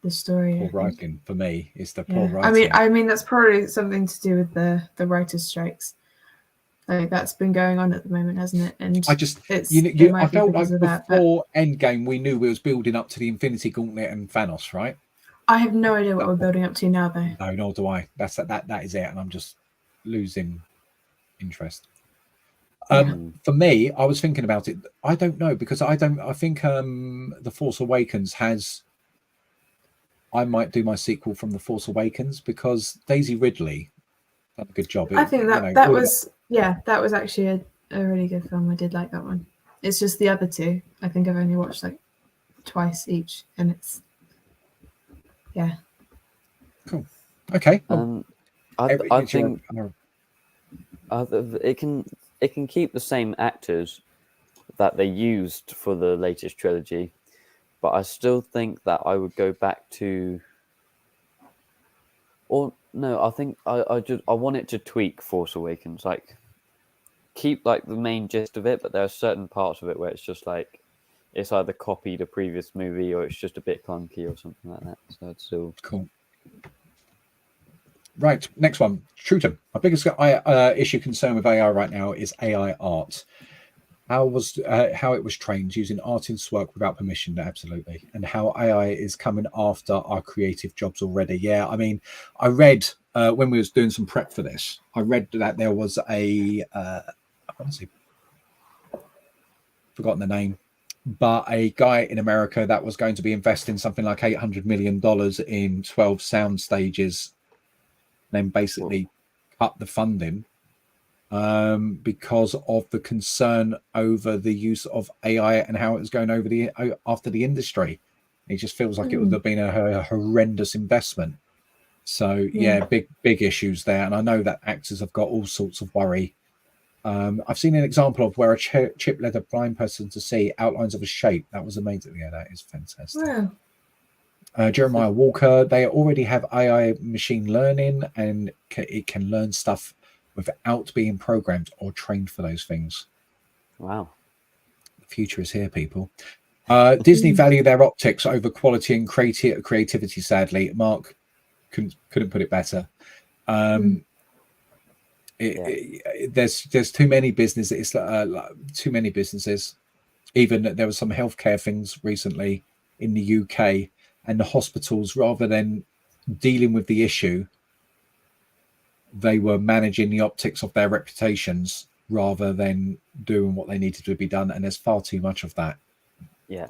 the story. Poor writing for me is the poor writing. I mean that's probably something to do with the writers' strikes. Like, that's been going on at the moment, hasn't it? And I just I felt like before Endgame we knew we was building up to the Infinity Gauntlet and Thanos, right? I have no idea what we're building up to now, though. No, nor do I. That is it, and I'm just losing interest. For me, I was thinking about it. I don't know, because I think The Force Awakens I might do my sequel from The Force Awakens, because Daisy Ridley done a good job. I think that was actually a really good film. I did like that one. It's just the other two, I think I've only watched like twice each, and it's cool. Okay. I think it can keep the same actors that they used for the latest trilogy, but I still think that I would go back to, or no, I think I want it to tweak Force Awakens, like keep like the main gist of it, but there are certain parts of it where it's just like it's either copied a previous movie or it's just a bit clunky or something like that. So it's still cool. Right, next one. Truton. My biggest issue concern with AI right now is AI art. how it was trained using artists' work without permission. Absolutely. And how AI is coming after our creative jobs already. Yeah, I mean, I read when we was doing some prep for this, I read that there was a honestly forgotten the name, but a guy in America that was going to be investing something like $800 million in 12 sound stages, then basically cut the funding because of the concern over the use of AI and how it was going after the industry. It just feels like it would have been a horrendous investment. So yeah, big issues there, and I know that actors have got all sorts of worry. I've seen an example of where a chip led a blind person to see outlines of a shape. That was amazing. Yeah, that is fantastic. Wow. Jeremiah Walker, they already have AI machine learning, and it can learn stuff without being programmed or trained for those things. Wow. The future is here, people. Disney value their optics over quality and creativity, sadly. Mark couldn't put it better. There's too many businesses. Too many businesses. Even there were some healthcare things recently in the UK, and the hospitals, rather than dealing with the issue, they were managing the optics of their reputations rather than doing what they needed to be done. And there's far too much of that. Yeah.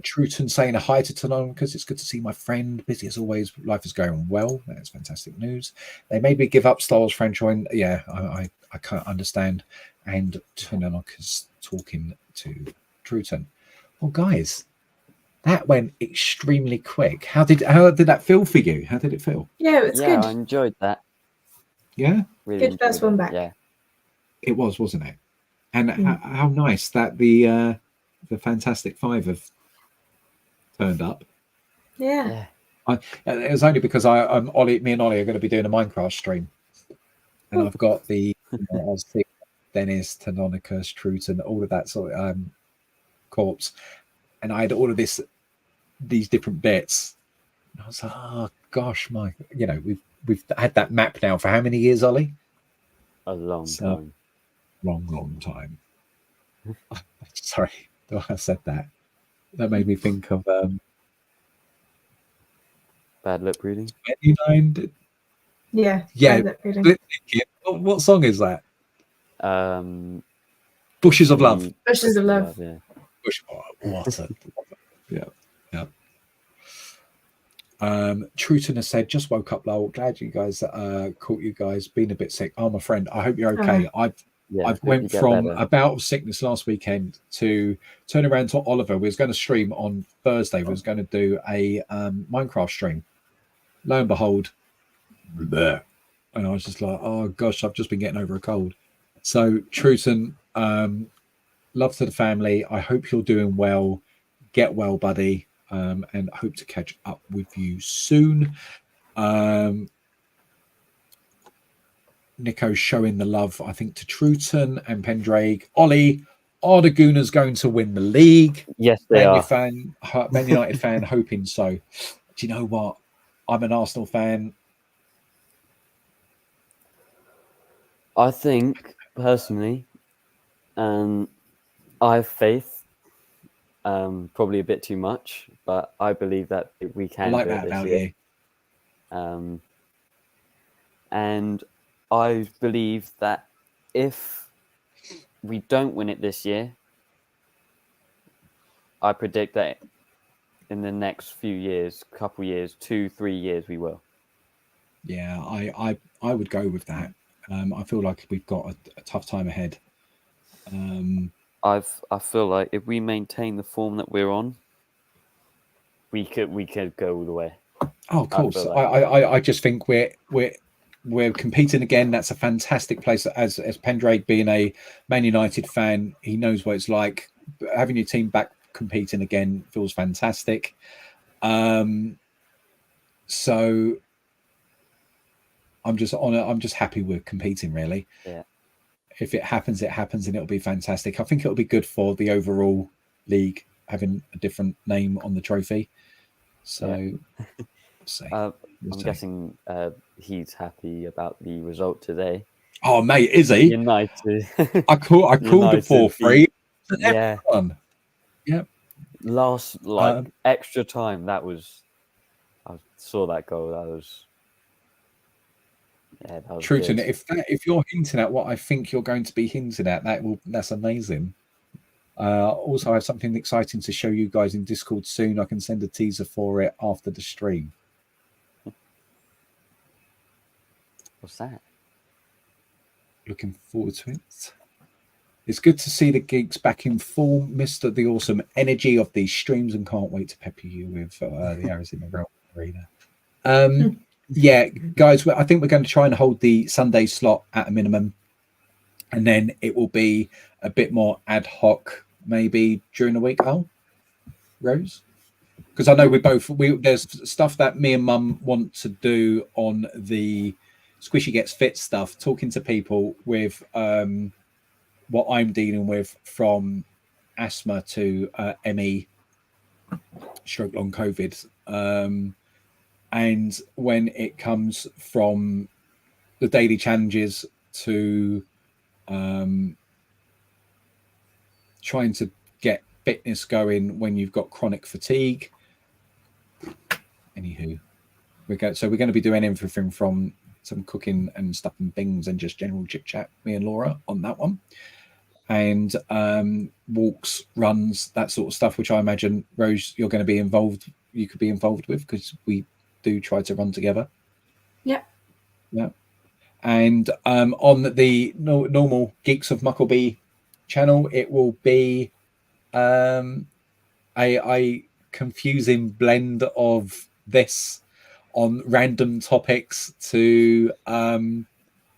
Truton saying a hi to Tanon because it's good to see my friend. Busy as always. Life is going well. That's fantastic news. They made me give up Star Wars franchise. Yeah, I can't understand. And Tanon is talking to Truton. Well, guys, that went extremely quick. How did that feel for you? How did it feel? Yeah, it's good. I enjoyed that. Yeah, Really good first one back. Yeah, it was, wasn't it? And how nice that the Fantastic Five have turned up. Yeah. It was only because me and Ollie are going to be doing a Minecraft stream, and I've got the I'll see Dennis, Tanonicus, Truton, all of that sort of corpse, and I had all of these different bits. And I was like, oh gosh, we've had that map now for how many years, Ollie? a long time. Long time. Sorry, I said that. That made me think of Bad lip reading. 29. Yeah. What song is that? Bushes of Love. Bushes of Love. Yeah. Yeah. Truton has said, just woke up, lol. Glad you guys caught you guys being a bit sick. Oh, my friend, I hope you're okay. I've went from a bout of sickness last weekend to turn around to Oliver. We was going to stream on Thursday. We was going to do a Minecraft stream. Lo and behold, bleh. And I was just like, oh gosh, I've just been getting over a cold. So Truton, love to the family. I hope you're doing well. Get well, buddy. And hope to catch up with you soon. Nico's showing the love, I think, to Truton and Pendrake. Ollie, are the Gooners going to win the league? Yes, they are. Man United fan, hoping so. Do you know what? I'm an Arsenal fan. I think, personally, I have faith. Probably a bit too much, but I believe that we can. I like do it that this about year. you. And I believe that if we don't win it this year, I predict that in the next few years, couple years, 2-3 years, we will. Yeah, I would go with that. I feel like we've got a tough time ahead. I feel like if we maintain the form that we're on, we could go all the way. Oh, of course. I just think we're competing again. That's a fantastic place. As Pendrake being a Man United fan, he knows what it's like. Having your team back competing again feels fantastic. So I'm just happy we're competing, really. Yeah. If it happens, and it'll be fantastic. I think it'll be good for the overall league having a different name on the trophy. So, I'm guessing he's happy about the result today. Oh, mate, is he? United. I called it 4-3. Yeah. Everyone. Yeah. Last extra time. That was. I saw that goal. That was. Yeah, that was Truton, good. if you're hinting at what I think you're going to be hinting at, that's amazing. Also, I have something exciting to show you guys in Discord soon. I can send a teaser for it after the stream. What's that? Looking forward to it. It's good to see the geeks back in full, Mr. the awesome energy of these streams, and can't wait to pepper you with the arrows in the realm arena. Yeah, guys, I think we're going to try and hold the Sunday slot at a minimum, and then it will be a bit more ad hoc, maybe during the week. Oh, Rose, because I know there's stuff that me and Mum want to do on the Squishy Gets Fit stuff, talking to people with what I'm dealing with, from asthma to ME, stroke long COVID. And when it comes from the daily challenges to trying to get fitness going when you've got chronic fatigue. Anywho, we're going to be doing everything from some cooking and stuff and things and just general chit chat, me and Laura, on that one. And walks, runs, that sort of stuff, which I imagine, Rose, you could be involved with, because we do try to run together. Yeah. And on the normal Geeks of Mucklebee channel, it will be a confusing blend of this on random topics to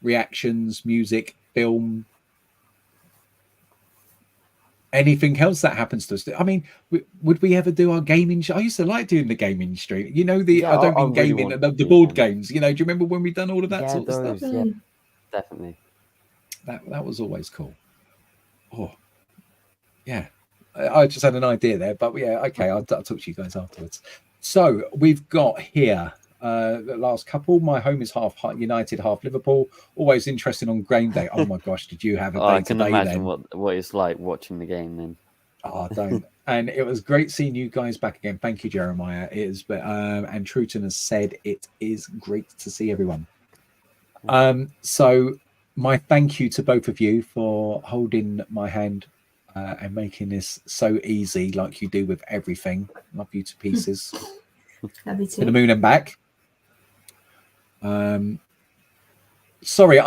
reactions, music, film, anything else that happens to us. I mean, would we ever do our gaming show? I used to like doing the gaming stream. I don't mean gaming, the board games. Do you remember when we done all of that sort of stuff? Yeah, definitely. That was always cool. Oh, yeah. I just had an idea there, but yeah, okay. I'll talk to you guys afterwards. So we've got here the last couple. My home is half United, half Liverpool. Always interested on game day. Oh my gosh, did you have a day I can today imagine then? what it's like watching the game then. Oh, don't. And it was great seeing you guys back again. Thank you, Jeremiah. It is, and Truton has said it is great to see everyone. So my thank you to both of you for holding my hand and making this so easy, like you do with everything. Love you to pieces. Love you too. To the moon and back. Sorry,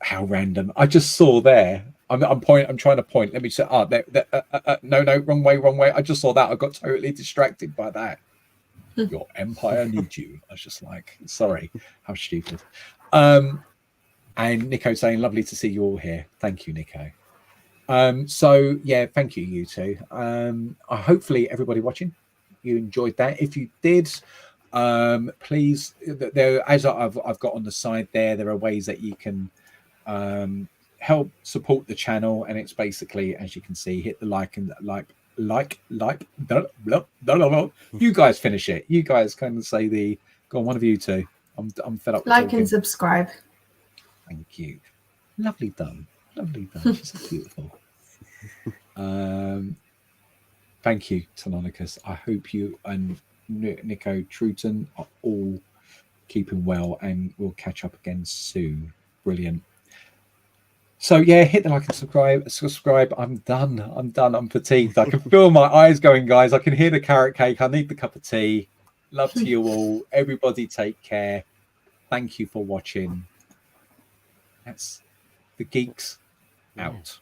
how random. I just saw there. I'm trying to point. Let me say, no, wrong way. I just saw that. I got totally distracted by that. Your empire needs you. I was just like, sorry, how stupid. And Nico saying, lovely to see you all here. Thank you, Nico. So yeah, thank you, you two. Hopefully everybody watching, you enjoyed that. If you did, please, there, as I've got on the side there are ways that you can help support the channel, and it's basically, as you can see, hit the like. You guys finish it. You guys kind of say go on, one of you two. I'm fed up with like talking. and subscribe. Thank you. Lovely done. She's so beautiful. Thank you, Telonicus. I hope you and Nico Truton are all keeping well, and we'll catch up again soon. Brilliant. So yeah, hit the like and subscribe. I'm done. I'm fatigued. I can feel my eyes going, guys. I can hear the carrot cake. I need the cup of tea. Love to you all. Everybody take care. Thank you for watching. That's the Geeks out.